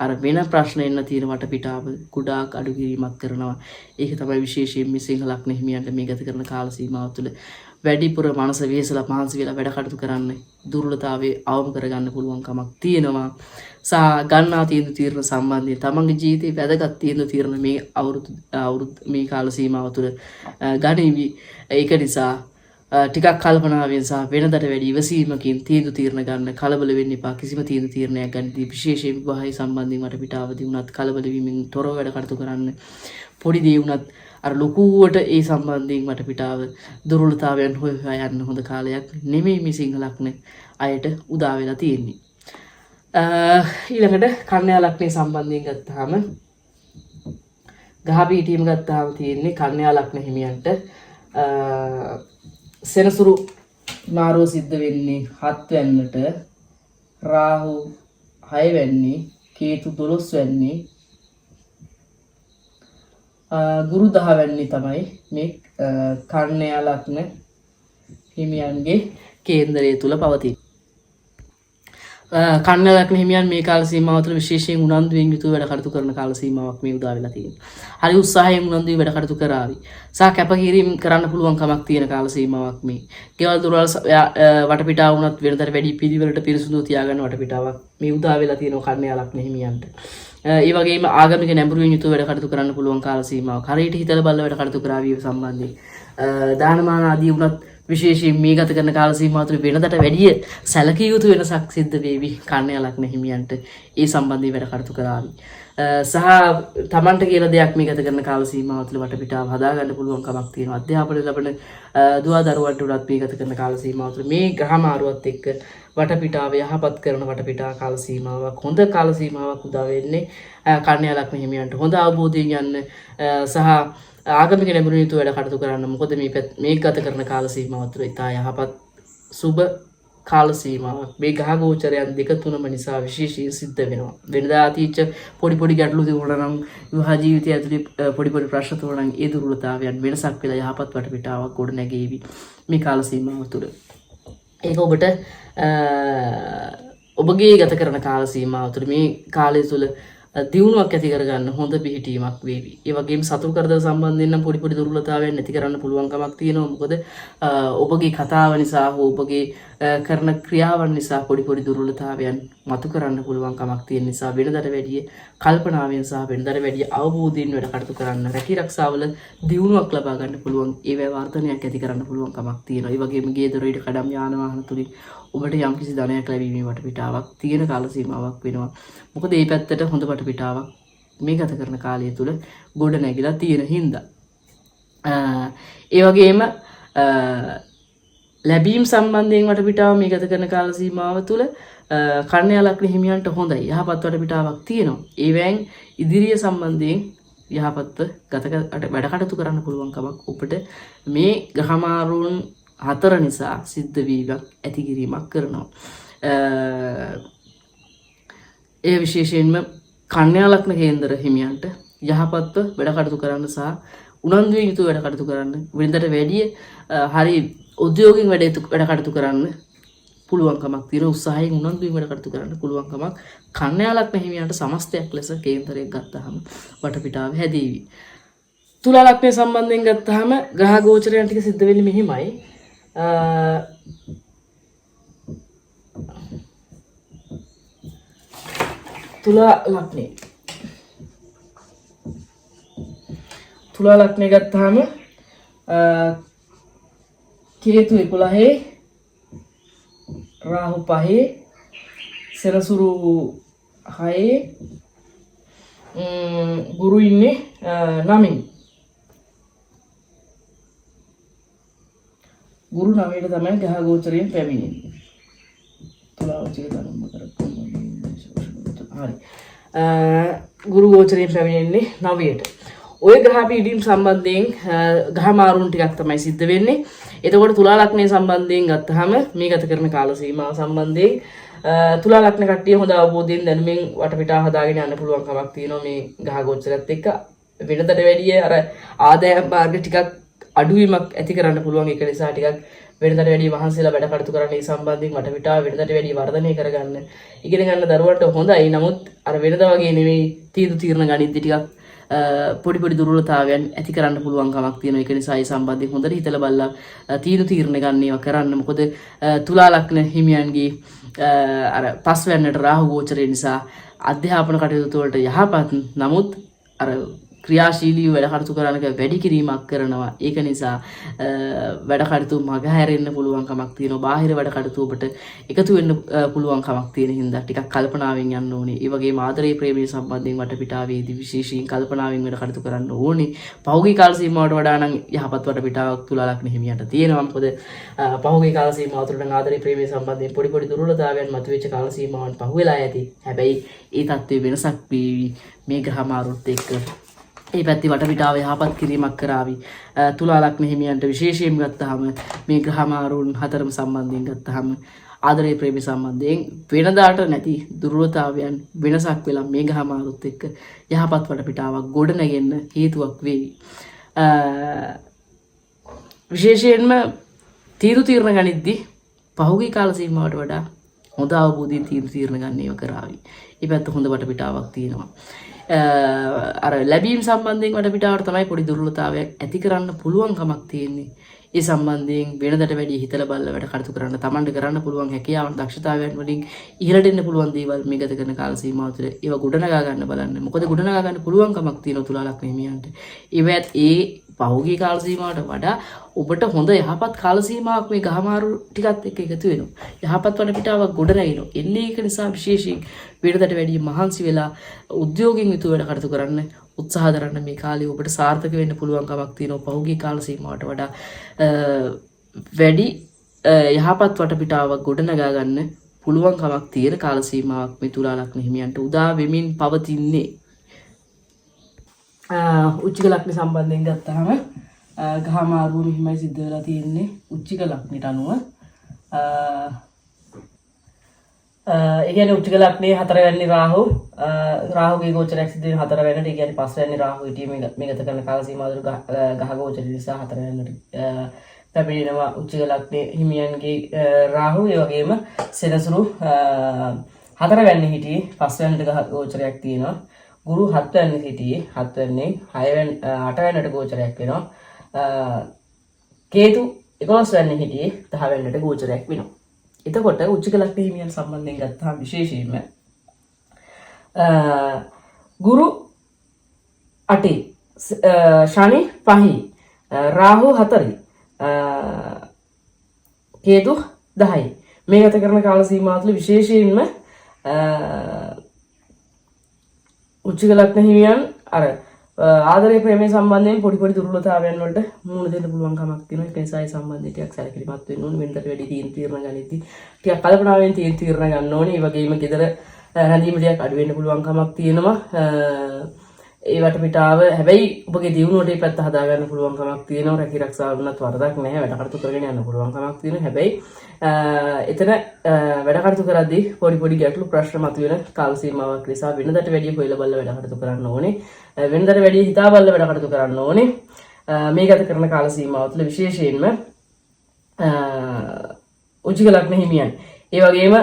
අර වෙන ප්‍රශ්න එන්න තියෙන වටපිටාව කුඩාක් අඩු කිරීමක් කරනවා. ඒක තමයි විශේෂයෙන් මේ සිංහ ලග්න හිමියන්ට මේ ගත කරන කාල සීමාව තුළ වැඩිපුර මනස විහිසලා මහන්සි වෙලා වැඩ කටයුතු කරන්න දුර්වලතාවයේ අවම කරගන්න පුළුවන් කමක් තියෙනවා. සහ ගන්නා තීරණ සම්බන්ධයෙන් තමන්ගේ ජීවිතේ වැදගත් තීරණ මේ අවුරුදු මේ කාල සීමාව තුළ ගනිවි. ඒක නිසා ටිකක් කල්පනාවෙන් සහ වෙනදට වැඩි ඉවසීමකින් තීරණ ගන්න. කලබල වෙන්න එපා. කිසිම තීරණයක් ගන්නදී විශේෂයෙන් විවාහය සම්බන්ධයෙන් වටපිටාවදී වුණත් කලබල වීමෙන් තොරව වැඩ කටයුතු කරන්න. පොඩි දේ වුණත් අර ලොකුවට ඒ සම්බන්ධයෙන් වටපිටාව දුර්වලතාවයන් හොයලා යන්න හොඳ කාලයක් නෙමෙයි මේ සිංහ ලග්න අයට උදා වෙලා තියෙන්නේ. ඊළඟට කන්‍යා ලග්නේ සම්බන්ධයෙන් ගත්තාම ගහ පිහිටීම ගත්තාම තියෙන්නේ කන්‍යා ලග්න හිමියන්ට සෙනසුරු මාරුව සිද්ධ වෙන්නේ 7 වෙනිට, රාහු 6 වෙනි, කේතු 12 වෙනි, ගුරු 10 වෙනි තමයි මේ කන්‍යා ලග්න හිමියන්ගේ කේන්දරය තුල පවතී. කන්‍යා ලග්න හිමියන් මේ කාල සීමාව තුළ විශේෂයෙන් උනන්දුවෙන් යුතුව වැඩ කටයුතු කරන කාල සීමාවක් මේ උදා වෙලා තියෙනවා. හරි උත්සාහයෙන් උනන්දුවෙන් වැඩ කටයුතු කරાવી. සහ කැපකිරීම කරන්න පුළුවන් කමක් තියෙන කාල සීමාවක් මේ. ගෙවල් දොරවල් වටපිටාව වුණත් වෙනතර වැඩි පිළිවෙලට පිරිසුදු තියාගන්න වටපිටාවක් මේ උදා වෙලා තියෙනවා කන්‍යා ලග්න හිමියන්ට. ඒ වගේම ආගමික නැඹුරුවෙන් යුතුව වැඩ කටයුතු කරන්න පුළුවන් කාල සීමාවක්. හරියට හිතලා බලලා වැඩ කටයුතු කරાવી සම්බන්ධයෙන්. දානමාන ආදී වුණත් විශේෂයෙන් මේ ගත කරන කාල සීමාව තුළ වෙනදට වැඩිය සැලකිය යුතු වෙනසක් සිද්ධ වේවි කන්‍යා ලග්න හිමියන්ට ඒ සම්බන්ධයෙන් වැඩ කටයුතු කරાવી. සහ තමන්ට කියලා දෙයක් මේ ගත කරන කාල සීමාව තුළ වටපිටාව හදාගන්න පුළුවන් කමක් තියෙනවා. අධ්‍යාපනය ලැබෙන දුවා දරුවන්ට උනත් මේ ගත කරන කාල සීමාව තුළ මේ ග්‍රහ මාරුවත් එක්ක වටපිටාව යහපත් කරන වටපිටා කාල සීමාවක් හොඳ කාල සීමාවක් උදා වෙන්නේ කන්‍යා ලග්න හිමියන්ට. හොඳ අවබෝධයෙන් යන්න සහ ආගමික නැඹුරු යුතුව වැඩ කටයුතු කරන්න. මොකද මේ ගත කරන කාල සීමාව තුළ ඉතා යහපත් සුබ කාල සීමාවක් මේ ග්‍රහ ගෝචරයන් දෙක තුනම නිසා විශේෂයෙන් සිද්ධ වෙනවා. වෙනදා තීච්ච පොඩි ගැටලු තිබුණා නම් විවාහ ජීවිතය ඇතුලේ පොඩි ප්‍රශ්න තිබුණා නම් ඒ දුර්වලතාවයන් වෙනසක් වෙලා යහපත් වටපිටාවක් ගොඩ නැගෙවි මේ කාල සීමාව තුළ. ඒක ඔබට ඔබගේ ගත කරන කාල සීමාව තුළ මේ කාලය තුළ දියුණුවක් ඇති කරගන්න හොඳ පිහිටීමක් වේවි. ඒ වගේම සතුරු කරදර සම්බන්ධයෙන් නම් පොඩි දුර්වලතාවයන් නැති කරන්න පුළුවන් කමක් තියෙනවා. මොකද ඔබගේ කතාව නිසා හෝ ඔබගේ කරන ක්‍රියාවන් නිසා පොඩි දුර්වලතාවයන් මතු කරන්න පුළුවන් කමක් තියෙන නිසා වෙනදට වැඩිය කල්පනාවෙන් සහ වෙනදට වැඩිය අවබෝධයෙන් වැඩ කටයුතු කරන්න රැකී රක්ෂාවල දියුණුවක් ලබා ගන්න පුළුවන් ඒවැ වර්ධනයක් ඇති කරන්න පුළුවන් කමක් තියෙනවා. ඒ වගේම ගේ දොර ඉඩ කඩම් යාන වාහන තුලින් ඔබට යම්කිසි ධනයක් ලැබීමේ වටපිටාවක් තියෙන කාල සීමාවක් වෙනවා. මොකද මේ පැත්තට හොඳ වටපිටාවක් මේ ගත කරන කාලය තුල ගොඩ නැගිලා තියෙන හින්දා. ඒ වගේම ලැබීම් සම්බන්ධයෙන් වටපිටාව මේ ගත කරන කාල සීමාව තුළ කන්‍යා ලග්න හිමියන්ට හොඳයි යහපත් වටපිටාවක් තියෙනවා. ඒවෙන් ඉදිරිය සම්බන්ධයෙන් යහපත්ව වැඩ කටයුතු කරන්න පුළුවන් කමක් ඔබට මේ ග්‍රහ මාරුන් 4 නිසා සිද්ධ වීමක් ඇති කිරීමක් කරනවා. ඒ විශේෂයෙන්ම කන්‍යා ලග්න කේන්දර හිමියන්ට යහපත්ව වැඩ කටයුතු කරන්න සහ උනන්දුවෙන් යුතුව වැඩ කටයුතු කරන්න වෙනදට වැඩිය හරි උද්‍යෝගින් වැඩ කටයුතු කරන්න පුළුවන්කමක් තියෙන උත්සාහයෙන් උනන්දුවෙන් වැඩ කටයුතු කරන්න පුළුවන්කමක් කන්‍යා ලග්න හිමියන්ට සමස්තයක් ලෙස කේන්දරයක් ගත්තාම වටපිටාව හැදේවි. තුලා ලග්නය සම්බන්ධයෙන් ගත්තාම ග්‍රහ ගෝචරයන් ටික සිද්ධ වෙන්නේ මෙහිමයි. තුලා ලග්නේ ගත්තාම කේතු 11 රාහු 5 සෙනසුරු 6 ගුරු ඉන්නේ 9. ගුරු 9ට තමයි ග්‍රහ ගෝචරයෙන් පැමිණෙන්නේ. තුලාවචික ධර්ම හරි. ගුරු ගෝචරයෙන් පැමිණෙන්නේ 9ට. ඔය ග්‍රහ පීඩීම් සම්බන්ධයෙන් ග්‍රහ මාරුන් ටිකක් තමයි සිද්ධ වෙන්නේ. එතකොට තුලා ලග්නය සම්බන්ධයෙන් ගත්තාම මේ ගත කරන කාල සීමාව සම්බන්ධයෙන් තුලා ලග්න කට්ටිය හොඳ අවබෝධයෙන් දැනුමින් වටපිටාව හදාගෙන යන්න පුළුවන් කමක් තියෙනවා මේ ග්‍රහ ගෝචරයත් එක්ක. වෙනදට වැඩිය අර ආදායම් මාර්ග ටිකක් අඩුවීමක් ඇති කරන්න පුළුවන්. ඒක නිසා ටිකක් වෙනදට වැඩිය මහන්සියලා වැඩ කටයුතු කරන්න මේ සම්බන්ධයෙන් වටපිටාව වෙනදට වැඩිය වර්ධනය කරගන්න ඉගෙන ගන්න දරුවන්ට හොඳයි. නමුත් අර වෙනදා වගේ නෙමෙයි තීරණ ගනිද්දි ටිකක් පොඩි දුර්වලතාවයන් ඇති කරන්න පුළුවන් කමක් තියෙනවා. ඒක නිසා ඒ සම්බන්ධයෙන් හොඳට හිතලා බලලා තීරණ ගන්න ඒවා කරන්න. මොකද තුලා ලග්න හිමියන්ගේ අර පස්වැන්නට රාහු ගෝචරය නිසා අධ්‍යාපන කටයුතු වලට යහපත් නමුත් අර ක්‍රියාශීලීව වැඩ කටයුතු කරන එක වැඩි කිරීමක් කරනවා. ඒක නිසා වැඩ කටයුතු මගහැරෙන්න පුළුවන් කමක් තියෙනවා. බාහිර වැඩ කටයුතු ඔබට එකතු වෙන්න පුළුවන් කමක් තියෙන හින්දා ටිකක් කල්පනාවෙන් යන්න ඕනේ. ඒ වගේම ආදරේ ප්‍රේමයේ සම්බන්ධයෙන් වටපිටාවේදී විශේෂයෙන් කල්පනාවෙන් වැඩ කටයුතු කරන්න ඕනේ. පහුගිය කාල සීමාවට වඩා නම් යහපත් වටපිටාවක් තුලා ලග්න හිමියන්ට තියෙනවා. මොකද පහුගිය කාල සීමාව තුළ නම් ආදරේ ප්‍රේමයේ සම්බන්ධයෙන් පොඩි දුර්වලතාවයන් මතුවෙච්ච කාල සීමාවන් පහුවෙලා ඇති. හැබැයි ඒ තත්ත්වයේ වෙනසක් වේවි මේ ග්‍රහ මාරුත් එක්ක. ඒ පැත්තේ වටපිටාව යහපත් කිරීමක් කරાવી. තුලා ලග්න හිමියන්ට විශේෂයෙන් ගත්තාම මේ ග්‍රහ මාරුන් 4ම සම්බන්ධයෙන් ගත්තාම ආදරේ ප්‍රේම සම්බන්ධයෙන් වෙනදාට නැති දුර්වලතාවයන් වෙනසක් වෙලා මේ ග්‍රහ මාරුත් එක්ක යහපත් වටපිටාවක් ගොඩ නැගෙන්න හේතුවක් වෙයි. විශේෂයෙන්ම තීරණ ගනිද්දී පහුගිය කාල සීමාවට වඩා හොඳ අවබෝධයෙන් තීරණ ගන්න ඒව කරાવી. ඒ පැත්ත හොඳ වටපිටාවක් තියෙනවා. අර ලැබීම් සම්බන්ධයෙන් වටපිටාවට තමයි පොඩි දුර්වලතාවයක් ඇති කරන්න පුළුවන්කමක් තියෙන්නේ. ඒ සම්බන්ධයෙන් වෙනදට වැඩි හිතලා බලලා වැඩ කටයුතු කරන්න තමන්ට කරන්න පුළුවන් හැකියාවන් දක්ෂතාවයන් වලින් ඉහළට එන්න පුළුවන් දේවල් මේ ගත කරන කාල සීමාව තුළ ඒවා ගොඩනගා ගන්න බලන්න. මොකද ගොඩනගා ගන්න පුළුවන්කමක් තියෙනවා තුලා ලග්න හිමියන්ට. ඒවත් ඒ පහුගිය කාල සීමාවට වඩා ඔබට හොඳ යහපත් කාල සීමාවක් මේ ගහමාරු ටිකත් එක්ක එකතු වෙනවා. යහපත් වටපිටාවක් ගොඩනගෙනවා. එන්නේ ඒක නිසා විශේෂයෙන් වෙනදට වැඩි මහන්සි වෙලා උද්‍යෝගයෙන් යුතුව වැඩ කටයුතු කරන්න උත්සාහ කරන්න මේ කාලේ ඔබට සාර්ථක වෙන්න පුළුවන්කමක් තියෙනවා. පහුගිය කාල සීමාවට වඩා වැඩි යහපත් වටපිටාවක් ගොඩනගා ගන්න පුළුවන්කමක් තියෙන කාල සීමාවක් මේ තුලා ලග්න හිමියන්ට උදා වෙමින් පවතින්නේ. උච්චික ලග්න සම්බන්ධයෙන් ගත්තාම ගහමාරුව මෙහිමයි සිද්ධ වෙලා තියෙන්නේ උච්චික ලග්නට අනුව. ඒ කියන්නේ උච්චික ලග්නයේ 4 වෙනි රාහුගේ ගෝචරයක් සිද්ධ වෙන 4 වෙනිට, ඒ කියන්නේ 5 වෙනි රාහු හිටියේ මේ ගත කරන කාල සීමාව දුර ගහ ගෝචර නිසා 4 වෙනිට පැමිණෙනවා උච්චික ලග්නයේ හිමියන්ගේ රාහු. ඒ වගේම සෙනසුරු 4 වෙනි හිටියේ 5 වෙනිට ගහ ගෝචරයක් තියෙනවා. ගුරු 7 වෙනි හිටියේ 7 වෙනි 8 වෙනිට ගෝචරයක් වෙනවා. කේතු 11 වෙනි හිටියේ 10 වෙනිට ගෝචරයක් වෙනවා. එතකොට උච්චික ලග්න හිමියන් සම්බන්ධයෙන් ගත්තාම විශේෂයෙන්ම ගුරු 8, ශනි 5, රාහු 4, කේතු 10 මේ ගත කරන කාල සීමාව තුළ විශේෂයෙන්ම උච්චික ලග්න හිමියන් අර ආදරේ ප්‍රේමයේ සම්බන්ධයෙන් පොඩි දුර්වලතාවයන් වලට මුහුණ දෙන්න පුළුවන් කමක් තියෙනවා. ඒක නිසා ඒ සම්බන්ධයෙන් ටිකක් සැලකිලිමත් වෙන්න ඕනේ. වෙනදට වැඩි තීරණ ගනිද්දී ටිකක් කල්පනාවෙන් තීරණ ගන්න ඕනේ. ඒ වගේම ගෙදර රැඳීම ටිකක් අඩු වෙන්න පුළුවන් කමක් තියෙනවා. ඒ වටපිටාව හැබැයි ඔබගේ දියුණුවට මේ පැත්ත හදා ගන්න පුළුවන් කමක් තියෙනවා. රැකී ආරක්ෂාව වුණත් වරදක් නැහැ. වැඩ කටයුතු කරගෙන යන්න පුළුවන් කමක් තියෙනවා. හැබැයි එතන වැඩ කටයුතු කරද්දී පොඩි ගැටලු ප්‍රශ්න මතුවෙන කාල සීමාවක් නිසා වෙනදට වැඩි හොයලා බලලා වැඩ කටයුතු කරන්න ඕනේ. වෙනදට වැඩි හිතා බලලා වැඩ කටයුතු කරන්න ඕනේ. මේ ගත කරන කාල සීමාව තුළ විශේෂයෙන්ම උච්චික ලග්න හිමියන් ඒ වගේම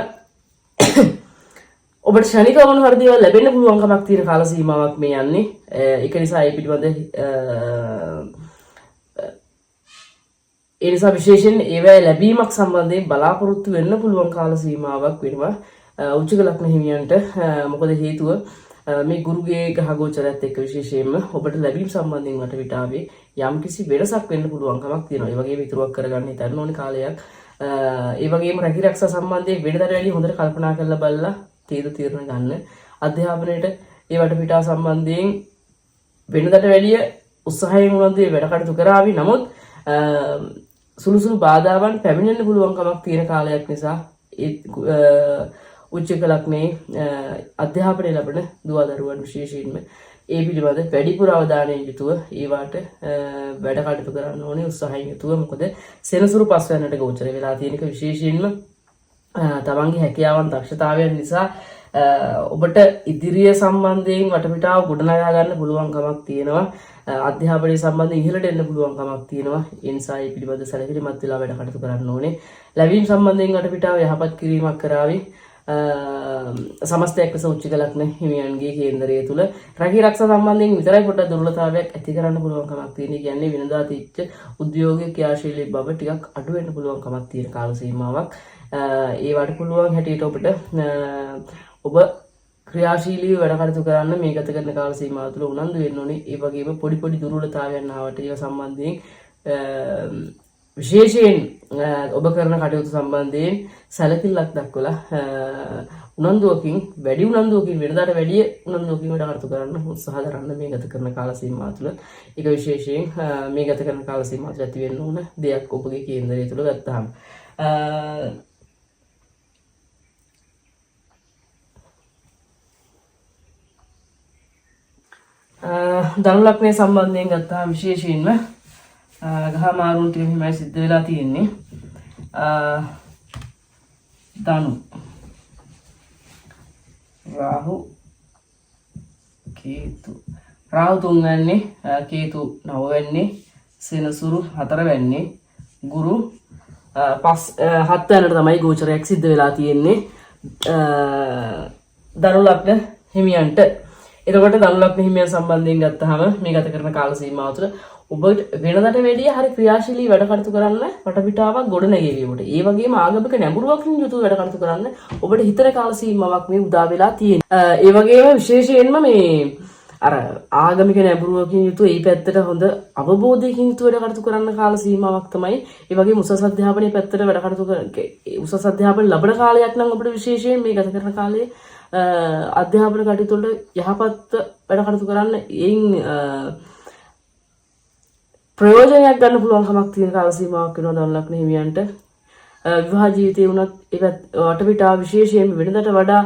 ඔබට ශනික වුණු හරි දේවල් ලැබෙන්න පුළුවන්කමක් තියෙන කාල සීමාවක් මේ යන්නේ. ඒක නිසා ඒ පිළිබඳ ඒ නිසා විශේෂයෙන් ඒවැ ලැබීමක් සම්බන්ධයෙන් බලාපොරොත්තු වෙන්න පුළුවන් කාල සීමාවක් වෙනවා උච්චික ලග්න හිමියන්ට. මොකද හේතුව මේ ගුරුගේ ග්‍රහ ගෝචරයත් එක්ක විශේෂයෙන්ම ඔබට ලැබීම් සම්බන්ධයෙන් වටපිටාවේ යම්කිසි වෙනසක් වෙන්න පුළුවන්කමක් තියෙනවා. ඒ වගේම ඉතුරුවක් කරගන්න හිතන්න ඕනේ කාලයක්. ඒ වගේම රැකී ආරක්ෂා සම්බන්ධයෙන් වෙනදට වැඩි හොඳට කල්පනා කරලා බලලා තීරණ ගන්න. අධ්‍යාපනයේට ඒ වටපිටාව සම්බන්ධයෙන් වෙනදට වැඩිය උත්සාහයෙන් උනන්දුවේ වැඩ කටයුතු කරાવી. නමුත් සුළුසුළු බාධාවන් පැමිණෙන්න පුළුවන් කමක් තියෙන කාලයක් නිසා උච්චික ලග්නයේ අධ්‍යාපනය ලැබෙන දුවදරුවන් විශේෂයෙන්ම ඒ පිළිබඳ වැඩිපුර අවධානයෙන් යුතුව ඒවට වැඩ කටයුතු කරන්න ඕනේ උත්සාහයෙන් යුතුව. මොකද සෙනසුරු 5 වෙනිට ගෝචර වෙලා තියෙන එක විශේෂයෙන්ම තමන්ගේ හැකියාවන් දක්ෂතාවයන් නිසා ඔබට ඉදිරිය සම්බන්ධයෙන් වටපිටාව ගොඩනගා ගන්න පුළුවන්කමක් තියෙනවා. අධ්‍යාපනය සම්බන්ධයෙන් ඉහළට එන්න පුළුවන්කමක් තියෙනවා. ඒ නිසා මේ පිළිබඳ සැලකිලිමත් වෙලා වැඩ කටයුතු කරන්න ඕනේ. ලැබීම් සම්බන්ධයෙන් වටපිටාව යහපත් කිරීමක් කරાવી. සමස්තයක් ලෙස උච්චික ලග්න හිමියන්ගේ කේන්දරය තුල රැකී ආරක්ෂා සම්බන්ධයෙන් විතරයි පොඩ්ඩක් දුර්වලතාවයක් ඇති කරන්න පුළුවන්කමක් තියෙන. කියන්නේ වෙනදා තිච්ච උද්‍යෝගික ක්‍රියාශීලී බව ටිකක් අඩු වෙන්න පුළුවන්කමක් තියෙන කාල සීමාවක්. ඒවට පුළුවන් හැටියට ඔබට ඔබ ක්‍රියාශීලීව වැඩ කටයුතු කරන්න මේ ගත කරන කාල සීමාව තුළ උනන්දු වෙන්න ඕනේ. ඒ වගේම පොඩි දුර්වලතාවයන් ආවට ඒවා සම්බන්ධයෙන් විශේෂයෙන් ඔබ කරන කටයුතු සම්බන්ධයෙන් සැලකිල්ලක් දක්වලා වැඩි උනන්දුවකින් වෙනදාට වැඩිය උනන්දුවකින් වැඩ කටයුතු කරන්න උත්සාහ කරන්න මේ ගත කරන කාල සීමාව තුළ. ඒක විශේෂයෙන් මේ ගත කරන කාල සීමාව තුළ ඇති වෙන්න ඕන දෙයක් ඔබගේ කේන්දරය තුළ ගත්තාම. ධනු ලග්නයේ සම්බන්ධයෙන් ගත්තාම විශේෂයෙන්ම ගහ මාරුන් ටික හිමයි සිද්ධ වෙලා තියෙන්නේ. ධනු රාහු කේතු 3 වෙනි, කේතු 9 වෙනි, සෙනසුරු 4 වෙනි, ගුරු 7 වෙනිදාට තමයි ගෝචරයක් සිද්ධ වෙලා තියෙන්නේ ධනු ලග්න හිමියන්ට. එතකොට ධනු ලග්න හිමියන් සම්බන්ධයෙන් ගත්තාම මේ ගත කරන කාල සීමාව තුළ ඔබට වෙනදට වැඩිය හරි ක්‍රියාශීලී වැඩ කටයුතු කරන්න වටපිටාවක් ගොඩනැගෙවීමට, ඒ වගේම ආගමික නැඹුරුවකින් යුතුව වැඩ කටයුතු කරන්න ඔබට හිතන කාල සීමාවක් මේ උදා වෙලා තියෙනවා. ඒ වගේම විශේෂයෙන්ම මේ අර ආගමික නැඹුරුවකින් යුතුව ඒ පැත්තට හොඳ අවබෝධයකින් යුතුව වැඩ කටයුතු කරන්න කාල සීමාවක් තමයි. ඒ වගේම උසස් අධ්‍යාපනයේ පැත්තට වැඩ කටයුතු උසස් අධ්‍යාපන ලැබෙන කාලයක් නම් ඔබට විශේෂයෙන් මේ ගත කරන කාලයේ අධ්‍යාපන කටයුතු වලට යහපත් වැඩ කටයුතු කරන්න එයින් ප්‍රයෝජනයක් ගන්න පුළුවන් කමක් තියෙන කාල සීමාවක් වෙනවා ධනු ලග්න හිමියන්ට. විවාහ ජීවිතේ වුණත් ඒවත් වටපිටාව විශේෂයෙන්ම වෙනදට වඩා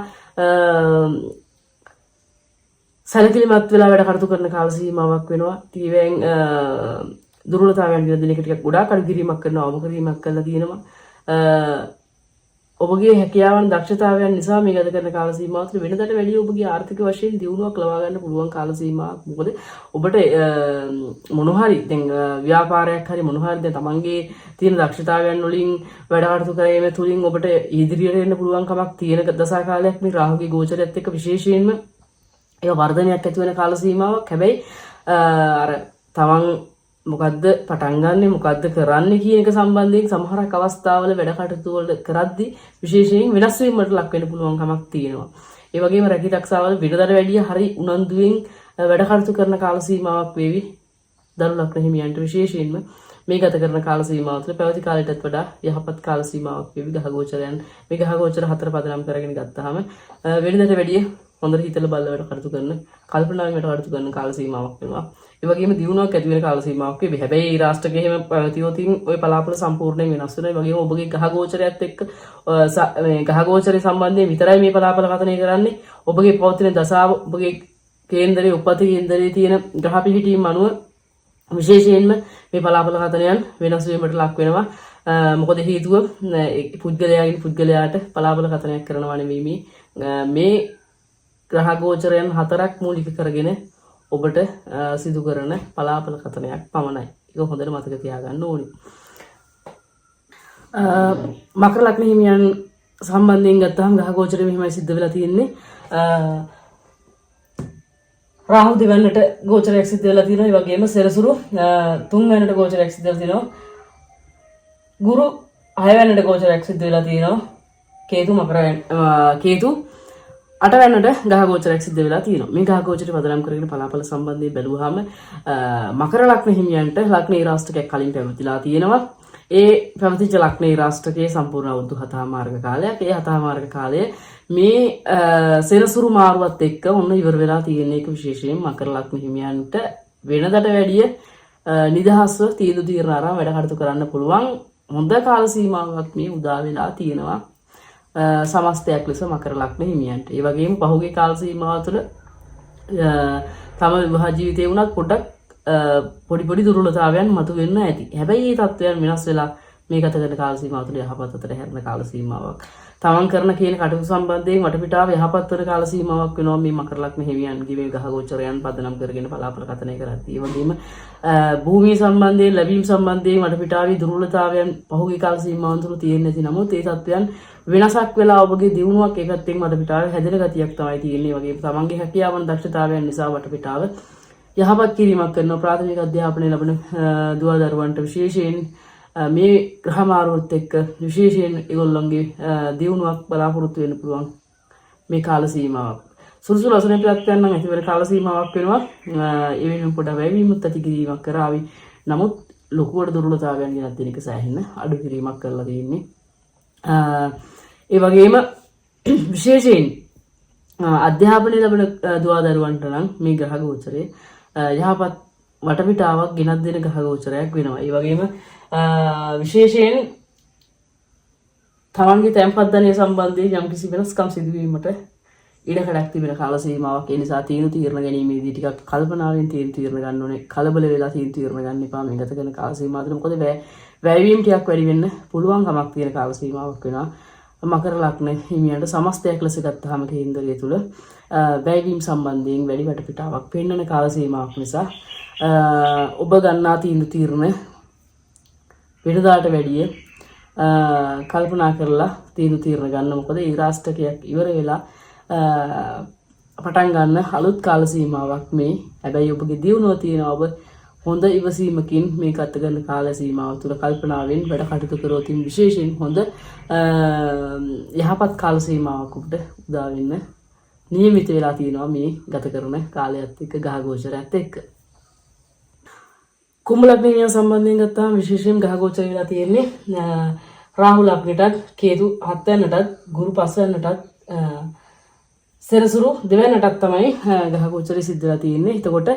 සැලකිලිමත් වෙලා වැඩ කටයුතු කරන කාල සීමාවක් වෙනවා. ඊවෙන් දුර්වලතාවයන් දින දිනක ටිකක් ගොඩාක් අඩු කිරීමක් කරනවා, අවම කිරීමක් කරලා තියෙනවා. ඔබගේ හැකියාවන් දක්ෂතාවයන් නිසා මේ ගත කරන කාල සීමාව තුළ වෙනදට වැඩිය ඔබගේ ආර්ථික වශයෙන් දියුණුවක් ලබා ගන්න පුළුවන් කාල සීමාවක්. මොකද ඔබට මොන හරි දැන් ව්‍යාපාරයක් හරි මොන හරි දැන් තමන්ගේ තියෙන දක්ෂතාවයන් වලින් වැඩ කටයුතු කිරීම තුළින් ඔබට ඉදිරියට එන්න පුළුවන් කමක් තියෙන දසා කාලයක් මේ රාහුගේ ගෝචරයත් එක්ක විශේෂයෙන්ම ඒක වර්ධනයක් ඇති වෙන කාල සීමාවක්. හැබැයි අර තමන් මොකද්ද පටන් ගන්නෙ මොකද්ද කරන්නේ කියන එක සම්බන්ධයෙන් සමහරක් අවස්ථාවල වැඩ කටයුතු වල කරද්දී විශේෂයෙන් වෙනස් වීමකට ලක් වෙන්න පුළුවන් කමක් තියෙනවා. ඒ වගේම රැකී රක්ෂාවල විතරට වැඩිය හරි උනන්දුවෙන් වැඩ කටයුතු කරන කාල සීමාවක් වේවි ධනු ලග්න හිමියන්ට. විශේෂයෙන්ම මේ ගත කරන කාල සීමාව තුළ පැවති කාලයටත් වඩා යහපත් කාල සීමාවක් වේවි ග්‍රහ ගෝචරයන්. මේ ග්‍රහ ගෝචර 4 පදනම් කරගෙන ගත්තාම වෙනදට වැඩිය හොඳට හිතලා බලලා වැඩ කටයුතු කරන කල්පනාවෙන් වැඩ කටයුතු කරන කාල සීමාවක් වෙනවා. ඒ වගේම දියුණුවක් ඇති වෙන කාල සීමාවක් වෙයි. හැබැයි මේ රාෂ්ට්‍රකයේ එහෙම පැවතියොතින් ওই පලාපල සම්පූර්ණයෙන් වෙනස් වෙනවා. ඒ වගේම ඔබගේ ග්‍රහ ගෝචරයත් එක්ක මේ ග්‍රහ ගෝචරය සම්බන්ධයෙන් විතරයි මේ පලාපල කතනය කරන්නේ. ඔබගේ පවතින දසාව ඔබගේ කේන්දරයේ උපත කේන්දරයේ තියෙන ග්‍රහ පිහිටීම් අනුව විශේෂයෙන්ම මේ පලාපල කතනයන් වෙනස් වීමට ලක් වෙනවා. මොකද හේතුව පුද්ගලයාගෙන් පුද්ගලයාට පලාපල කතනයක් කරනවා නෙවෙයි මේ ග්‍රහ ගෝචරයන් 4ක් මූලික කරගෙන ඔබට සිදු කරන පලාපල කතනයක් පමණයි. ඒක හොඳට මතක තියාගන්න ඕනේ. මකර ලග්න හිමියන් සම්බන්ධයෙන් ගත්තාම ග්‍රහ ගෝචරය මෙහිමයි සිද්ධ වෙලා තියෙන්නේ. රාහු දෙවන්නට ගෝචරයක් සිද්ධ වෙලා තියෙනවා. ඒ වගේම සෙරසුරු 3 වෙනිට ගෝචරයක් සිද්ධ වෙලා තියෙනවා. ගුරු 6 වෙනිට ගෝචරයක් සිද්ධ වෙලා තියෙනවා. කේතු 8 වෙනිට ග්‍රහ ගෝචරයක් සිද්ධ වෙලා තියෙනවා. මේ ග්‍රහ ගෝචරය පදනම් කරගෙන පලාපල සම්බන්ධයෙන් බැලුවාම මකර ලග්න හිමියන්ට ලග්න රාශියක් කලින් පැවතිලා තියෙනවා. ඒ පැවතිච්ච ලග්න රාශියේ සම්පූර්ණ අවුරුදු 7මාර්ග කාලයක්. ඒ 7මාර්ග කාලය මේ සෙනසුරු මාරුවත් එක්ක ඔන්න ඉවර වෙලා තියෙන එක විශේෂයෙන් මකර ලග්න හිමියන්ට වෙනදට වැඩිය නිදහස්ව තීන්දුව తీරන ආරම් වැඩ කටයුතු කරන්න පුළුවන් හොඳ කාල සීමාවක් මේ උදා වෙලා තියෙනවා. සමස්තයක් ලෙස මකර ලග්න හිමියන්ට. ඒ වගේම පහුගිය කාල සීමාව තුළ තම විවාහ ජීවිතේ වුණත් පොඩ්ඩක් පොඩි දුර්වලතාවයන් මතුවෙන්න ඇති. හැබැයි මේ තත්ත්වයන් වෙනස් වෙලා මේ ගත කරන කාල සීමාව තුළ යහපත් අතර හැරෙන කාල සීමාවක්. තමන් කරන කියන කටයුතු සම්බන්ධයෙන් වටපිටාව යහපත් වන කාල සීමාවක් වෙනවා මේ මකර ලග්න හිමියන්ගේ මේ ග්‍රහ ගෝචරයන් පදනම් කරගෙන පලාපල කතනය කරද්දී. ඒ වගේම භූමිය සම්බන්ධයෙන් ලැබීම් සම්බන්ධයෙන් වටපිටාවේ දුර්වලතාවයන් පහුගිය කාල සීමාවන් තුළ තියෙන්නේ නැති නමුත් ඒ තත්ත්වයන් වෙනසක් වෙලා ඔබගේ දියුණුවක් ඒ පැත්තෙන් වටපිටාවේ හැදෙන ගතියක් තමයි තියෙන්නේ. ඒ වගේම තමන්ගේ හැකියාවන් දක්ෂතාවයන් නිසා වටපිටාව යහපත් කිරීමක් කරන ප්‍රාථමික අධ්‍යාපනය ලැබෙන දුව දරුවන්ට විශේෂයෙන් මේ ග්‍රහ මාරුවත් එක්ක විශේෂයෙන් ඒගොල්ලන්ගේ දියුණුවක් බලාපොරොත්තු වෙන්න පුළුවන් මේ කාල සීමාවක්. සුළුසුළු අසුනේ ප්‍රත්‍යයන් නම් ඇති වෙන කාල සීමාවක් වෙනවා. ඒ වෙනුවෙන් පොඩ වැයවීමත් ඇති කිරීමක් කරાવી. නමුත් ලොකුවට දුර්වලතාවයන් ගැන දෙන එක සෑහෙන අඩු කිරීමක් කරලා තියෙන්නේ. ඒ වගේම විශේෂයෙන් අධ්‍යාපනය ලැබෙන දුව දරුවන්ට නම් මේ ග්‍රහ ගෝචරය යහපත් වටපිටාවක් ගෙනත් දෙන ග්‍රහ ගෝචරයක් වෙනවා. ඒ වගේම විශේෂයෙන් තමන්ගේ තැන්පත් ධනය සම්බන්ධයෙන් යම්කිසි වෙනස්කම් සිදුවීමට ඉඩකඩක් තිබෙන කාල සීමාවක්. ඒ නිසා තීරණ ගැනීමේදී ටිකක් කල්පනාවෙන් තීරණ ගන්න ඕනේ. කලබල වෙලා තීරණ ගන්න එපා මේ ගත කරන කාල සීමාවට. මොකද වැයවීම ටිකක් වැඩි වෙන්න පුළුවන් කමක් තියෙන කාල සීමාවක් වෙනවා. මකර ලග්න හිමියන්ට සමස්තයක් ලෙස ගත්තාම කේන්දරය තුල වැයවීම සම්බන්ධයෙන් වැඩි වටපිටාවක් පෙන්වන කාල සීමාවක් නිසා ඔබ ගන්නා තීරණ වෙනදාට වැඩිය කල්පනා කරලා තීරණ ගන්න. මොකද ඒ රාෂ්ටකයක් ඉවර වෙලා පටන් ගන්න අලුත් කාල සීමාවක් මේ. හැබැයි ඔබගේ දියුණුව තියෙනවා. ඔබ හොඳ ඉවසීමකින් මේ ගත කරන කාල සීමාව තුළ කල්පනාවෙන් වැඩ කටයුතු කරොත් විශේෂයෙන් හොඳ යහපත් කාල සීමාවක් ඔබට උදා වෙන්න නියමිත වෙලා තියෙනවා මේ ගත කරන කාලයත් එක්ක ග්‍රහ ගෝචරයත් එක්ක. කුම්භ ලග්නය සම්බන්ධයෙන් ගත්තාම විශේෂයෙන් ග්‍රහ ගෝචර වෙලා තියෙන්නේ රාහු ලග්නයටත් කේතු 7 වෙනිටත් ගුරු 5 වෙනිටත් සෙනසුරු 2 වෙනිටත් තමයි ග්‍රහ ගෝචරය සිද්ධ වෙලා තියෙන්නේ. එතකොට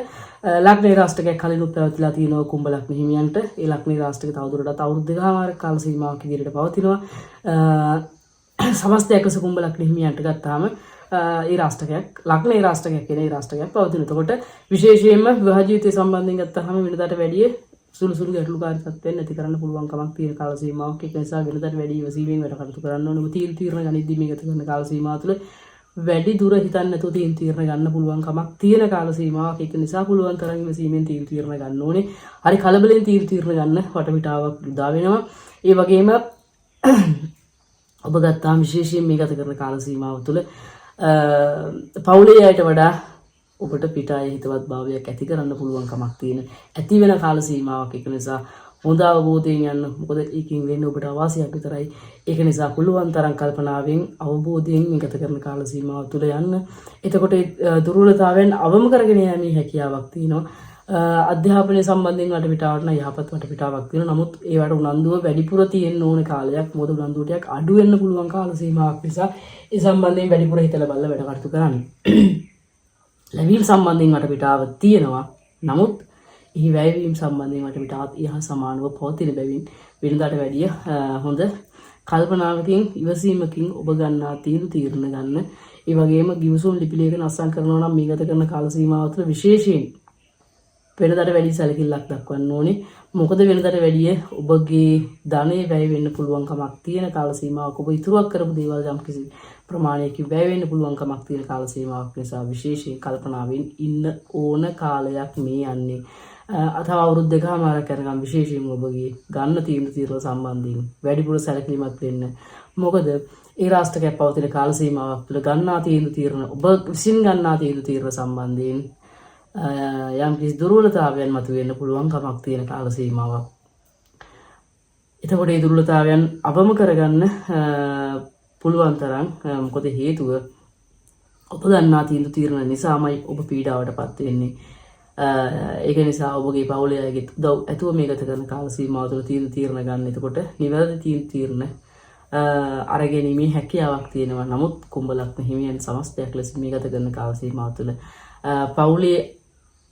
ලග්නේ රාශියක කලිනුත් පැවතිලා තියෙනවා කුම්භ ලග්න හිමියන්ට. ඒ ලග්නේ රාශියක තවදුරටත් අවුරුදු දෙකමාරක කාල සීමාවක් ඉදිරියට පවතිනවා. සමස්ත එකස කුම්භ ලග්න හිමියන්ට ගත්තාම ඒ රාශියක් ලග්නේ රාශියක් කියන ඒ රාශියක් පවතින. එතකොට විශේෂයෙන්ම විවාහ ජීවිතය සම්බන්ධයෙන් ගත්තාම වෙනදාට වැඩිය සුළු ගැටලුකාරී තත්ත්වයන් නැති කරන්න පුළුවන් කමක් තියෙන කාල සීමාවක්. ඒක නිසා වෙනදාට වැඩි ඉවසීමෙන් වැඩ කටයුතු කරන්න ඕනේ. ඔබ තීරණ ගනිද්දී මේ ගත කරන කාල සීමාව තුළ වැඩි දුර හිතන්නේ නැතුව තීරණ ගන්න පුළුවන් කමක් තියෙන කාල සීමාවක්. ඒක නිසා පුළුවන් තරම් ඉවසීමෙන් තීරණ ගන්න ඕනේ. හරි කලබලෙන් තීරණ ගන්න වටපිටාවක් උදා වෙනවා. ඒ වගේම ඔබ ගත්තාම විශේෂයෙන් මේ ගත කරන කාල සීමාව තුළ පවුලේ අයට වඩා ඔබට පිටායේ හිතවත් භාවයක් ඇති කරන්න පුළුවන් කමක් තියෙන ඇති වෙන කාල සීමාවක්. ඒක නිසා හොඳ අවබෝධයෙන් යන්න. මොකද ඒකින් වෙන්නේ ඔබට අවාසියක් විතරයි. ඒක නිසා පුළුවන් තරම් කල්පනාවෙන් අවබෝධයෙන් මේ ගත කරන කාල සීමාව තුළ යන්න. එතකොට දුර්වලතාවයන් අවම කරගෙන යෑමේ හැකියාවක් තියෙනවා. අධ්‍යාපනය සම්බන්ධයෙන් වටපිටාවට නම් යහපත් වටපිටාවක් තියෙනවා. නමුත් ඒවට උනන්දුව වැඩිපුර තියෙන්න ඕන කාලයක්. මොකද උනන්දුව ටිකක් අඩු වෙන්න පුළුවන් කාල සීමාවක් නිසා ඒ සම්බන්ධයෙන් වැඩිපුර හිතලා බලලා වැඩ කටයුතු කරන්න. ලැබීම් සම්බන්ධයෙන් වටපිටාව තියෙනවා. නමුත් එහි වැයවීම් සම්බන්ධයෙන් වටපිටාවත් ඉහා සමානව පවතින බැවින් වෙනදාට වැඩිය හොඳ කල්පනාවකින් ඉවසීමකින් ඔබ ගන්නා තීරණ ගන්න. ඒ වගේම ගිවිසුම් ලිපි ලේඛන අත්සන් කරනවා නම් මේ ගත කරන කාල සීමාව තුළ විශේෂයෙන් වෙනදාට වැඩි සැලකිල්ලක් දක්වන්න ඕනේ. මොකද වෙනදාට වැඩිය ඔබගේ ධනෙ වැය වෙන්න පුළුවන් කමක් තියෙන කාල සීමාවක්. ඔබ ඉතුරුවක් කරපු දේවල් යම් කිසි ප්‍රමාණයකින් වැය වෙන්න පුළුවන් කමක් තියෙන කාල සීමාවක් නිසා විශේෂයෙන් කල්පනාවෙන් ඉන්න ඕන කාලයක් මේ යන්නේ. අथवा අවුරුදු දෙකමාරක් කරගම් විශේෂයෙන් ඔබගේ ගන්න තීරණ සම්බන්ධයෙන් වැඩිපුර සැලකිලිමත් වෙන්න. මොකද ඒ රාශියක් පවතින කාල සීමාවක් තුළ ගන්නා තීරණ ඔබ විසින් ගන්නා තීරණ සම්බන්ධයෙන් යම් කිසි දුර්වලතාවයන් මතුවෙන්න පුළුවන් කමක් තියෙන කාල සීමාවක්. එතකොට මේ දුර්වලතාවයන් අවම කරගන්න පුළුවන් තරම් මොකද හේතුව ඔබ ගන්නා තීරණ නිසාමයි ඔබ පීඩාවටපත් වෙන්නේ. ඒක නිසා ඔබගේ පවුලේ අයගේ උදව් ඇතුව මේ ගත කරන කාල සීමාව තුළ තීරණ ගන්න. එතකොට නිවැරදි තීරණ අරගෙනීමේ හැකියාවක් තියෙනවා. නමුත් කුම්භ ලග්න හිමියන් සමස්තයක් ලෙස මේ ගත කරන කාල සීමාව තුළ පවුලේ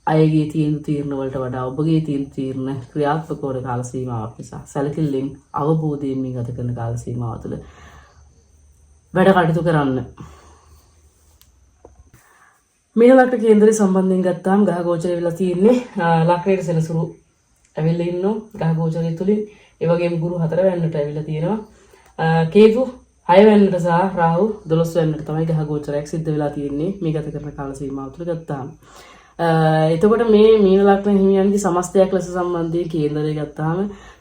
අයගේ තීරණ වලට වඩා ඔබගේ තීරණ ක්‍රියාත්මක වන කාල සීමාවක් නිසා සැලකිල්ලෙන් අවබෝධයෙන් මේ ගත කරන කාල සීමාව තුළ වැඩ කටයුතු කරන්න. මේ ලග්න කේන්දරය සම්බන්ධයෙන් ගත්තාම ග්‍රහ ගෝචරය වෙලා තියෙන්නේ ලග්නයේ සෙනසුරු ඇවිල්ලා ඉන්නෝ ග්‍රහ ගෝචරය තුලින්. ඒ වගේම ගුරු 4 වෙනිට ඇවිල්ලා තියෙනවා. කේතු 6 වෙනිට සහ රාහු 12 වෙනිට තමයි ග්‍රහ ගෝචරයක් සිද්ධ වෙලා තියෙන්නේ මේ ගත කරන කාල සීමාව තුළ ගත්තාම. එතකොට මේ මීන ලග්න හිමියන්ගේ සමස්තයක් ලෙස සම්බන්ධයෙන් කේන්දරය ගත්තාම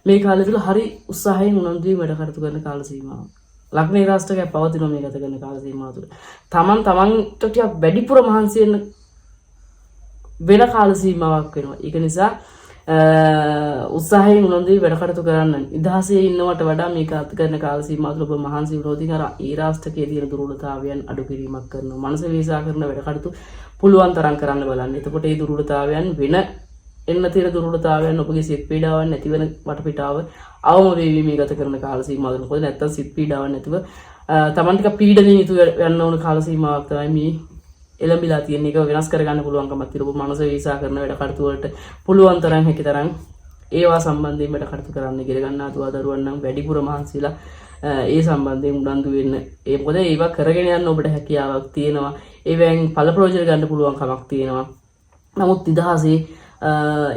මේ කාලය තුළ හරි උත්සාහයෙන් උනන්දුවෙන් වැඩ කටයුතු කරන කාල සීමාවක්. ලග්නේ රාශියක් පවතින මේ ගත කරන කාල සීමාව තුළ තමන්ට ටිකක් වැඩිපුර මහන්සි වෙන කාල සීමාවක් වෙනවා. ඒක නිසා උත්සාහයෙන් උනන්දුවෙන් වැඩ කටයුතු කරන්න. නිදහසේ ඉන්නවට වඩා මේක අත් කරන කාල සීමාව තුළ ඔබ මහන්සි වුණොත් අර ඒ රාශියේ තියෙන දුර්වලතාවයන් අඩු කිරීමක් කරනවා. මනස වේසා කරන වැඩ කටයුතු පුළුවන් තරම් කරන්න බලන්න. එතකොට මේ දුර්වලතාවයන් වෙන එන්න තියෙන දුර්වලතාවයන් ඔබගේ සිත් පීඩාවන් නැති වෙන වටපිටාව අවම වේවි මේ ගත කරන කාල සීමාව තුළ. මොකද නැත්තම් සිත් පීඩාවන් නැතිව තමන් ටික පීඩණයෙන් යුතුව යන්න ඕන කාල සීමාවක් තමයි මේ එළඹිලා තියෙන. එක වෙනස් කරගන්න පුළුවන්කමක් තියෙනවා. ඔබ මනස වේසා කරන වැඩ කටයුතු වලට පුළුවන් තරම් හැකිතරම් ඒවා සම්බන්ධයෙන් වැඩ කටයුතු කරන්න. ඉගෙන ගන්න දුවා දරුවන් නම් වැඩිපුර මහන්සිලා ඒ සම්බන්ධයෙන් උනන්දු වෙන්න. ඒ මොකද ඒවා කරගෙන යන්න ඔබට හැකියාවක් තියෙනවා. ඒවෙන් ඵල ප්‍රයෝජන ගන්න පුළුවන් කමක් තියෙනවා. නමුත් නිදහසේ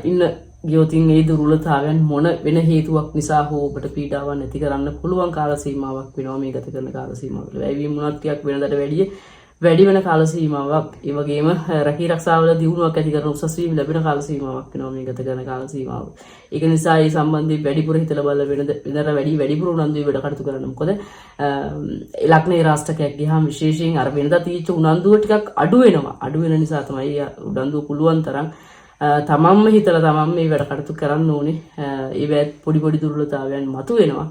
ඉන්න ගියොතින් ඒ දුර්වලතාවයන් මොන වෙන හේතුවක් නිසා හෝ ඔබට පීඩාවක් නැති කරන්න පුළුවන් කාල සීමාවක් වෙනවා මේ ගත කරන කාල සීමාව තුළ. වැයවීම මොනක් ටිකක් වෙනදාට වැඩිය වැඩි වෙන කාල සීමාවක් ඒ වගේම රැකී රක්ෂාවල දියුණුවක් ඇති කරන උසස් වීම ලැබෙන කාල සීමාවක් වෙනවා මේ ගත කරන කාල සීමාව. ඒක නිසා මේ සම්බන්ධයෙන් වැඩිපුර හිතලා බලලා වෙනදට වැඩිපුර උනන්දුවේ වැඩ කටයුතු කරන්න. මොකද ලග්නේ රාෂ්ටකයක් ගියාම විශේෂයෙන් අර වෙනදා තීච්ච උනන්දුව ටිකක් අඩු වෙනවා. අඩු වෙන නිසා තමයි උනන්දුව පුළුවන් තරම් තමන්ම හිතලා තමන්ම මේ වැඩ කටයුතු කරන්න ඕනේ. ඒවත් පොඩි පොඩි දුර්වලතාවයන් මතුවෙනවා.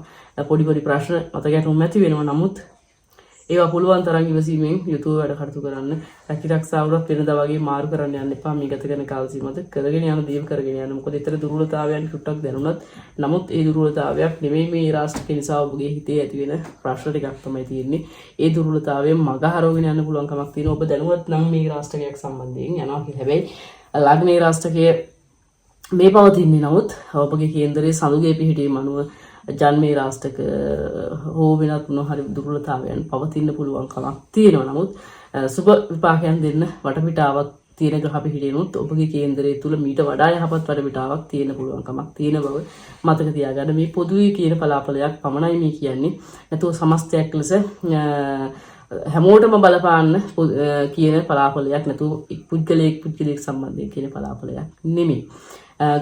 පොඩි පොඩි ප්‍රශ්න මත ගැටුම් ඇති වෙනවා. නමුත් ඒවා පුළුවන් තරම් ඉවසීමෙන් යුතුව වැඩ කටයුතු කරන්න. රැකී රක්ෂාවලත් වෙනදා වගේ මාරු කරන්න යන්න එපා. මේ ගත කරන කාල සීමාවත කරගෙන යන දේව කරගෙන යන්න. මොකද ඊතර දුර්වලතාවයන් ටුට්ටක් දැනුණත් නමුත් ඒ දුර්වලතාවයක් නෙමෙයි මේ රාෂ්ට්‍රික නිසා ඔබගේ හිතේ ඇති වෙන ප්‍රශ්න ටිකක් තමයි තියෙන්නේ. ඒ දුර්වලතාවයෙන් මග හරවගෙන යන්න පුළුවන් කමක් තියෙනවා. ඔබ දැනුවත් නම් මේ රාෂ්ට්‍රකයක් සම්බන්ධයෙන් යනවා. හැබැයි ලග්නේ රාෂ්ට්‍රකයේ මේ පවතින්නේ නමුත් ඔබගේ කේන්දරයේ සඳුගේ පිහිටීම අනුව ජන්මේ රාෂ්ටක හෝ වෙනත් මොන හරි දුර්වලතාවයන් පවතින්න පුළුවන් කමක් තියෙනවා. නමුත් සුබ විපාකයන් දෙන්න වටපිටාවක් තියෙන ග්‍රහ පිහිටිනුත් ඔබගේ කේන්දරය තුල මීට වඩා යහපත් වටපිටාවක් තියෙන්න පුළුවන් කමක් තියෙන බව මතක තියාගන්න. මේ පොදුවේ කියන පලාපලයක් පමණයි මේ කියන්නේ. නැතුව සමස්තයක් ලෙස හැමෝටම බලපාන්න කියන පලාපලයක් නැතුව පුද්ගලයෙක් සම්බන්ධයෙන් කියන පලාපලයක් නෙමෙයි.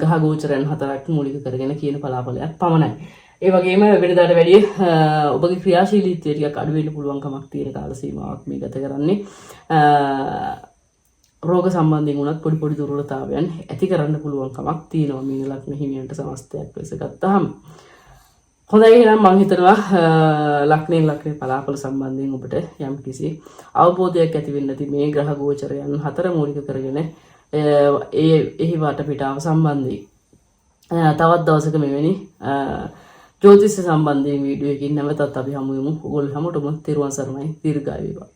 ග්‍රහ ගෝචරයන් 4ක් මූලික කරගෙන කියන පලාපලයක් පමණයි. ඒ වගේම වෙනදාට වැඩිය ඔබගේ ක්‍රියාශීලීත්වය ටිකක් අඩු වෙන්න පුළුවන් කමක් තියෙන කාල සීමාවක් මේ ගත කරන්නේ. රෝග සම්බන්ධයෙන් උනත් පොඩි පොඩි දුර්වලතාවයන් ඇති කරන්න පුළුවන් කමක් තියෙනවා මීන ලග්න හිමියන්ට සමස්තයක් ලෙස ගත්තාම. හොඳයි එහෙනම් මම හිතනවා ලග්නේ පලාපල සම්බන්ධයෙන් ඔබට යම් කිසි අවබෝධයක් ඇති වෙන්න ඇති මේ ග්‍රහ ගෝචරයන් 4 මූලික කරගෙන එහි වටපිටාව සම්බන්ධයෙන් තවත් දවසක මෙවැනි ජ්‍යොතිෂ සම්බන්ධයෙන් වීඩියෝ එකකින් නැවතත් අපි හමු වෙමු. ඔයගොල්ලෝ හැමෝටම තෙරුවන් සරණයි. දීර්ඝායු වේවා.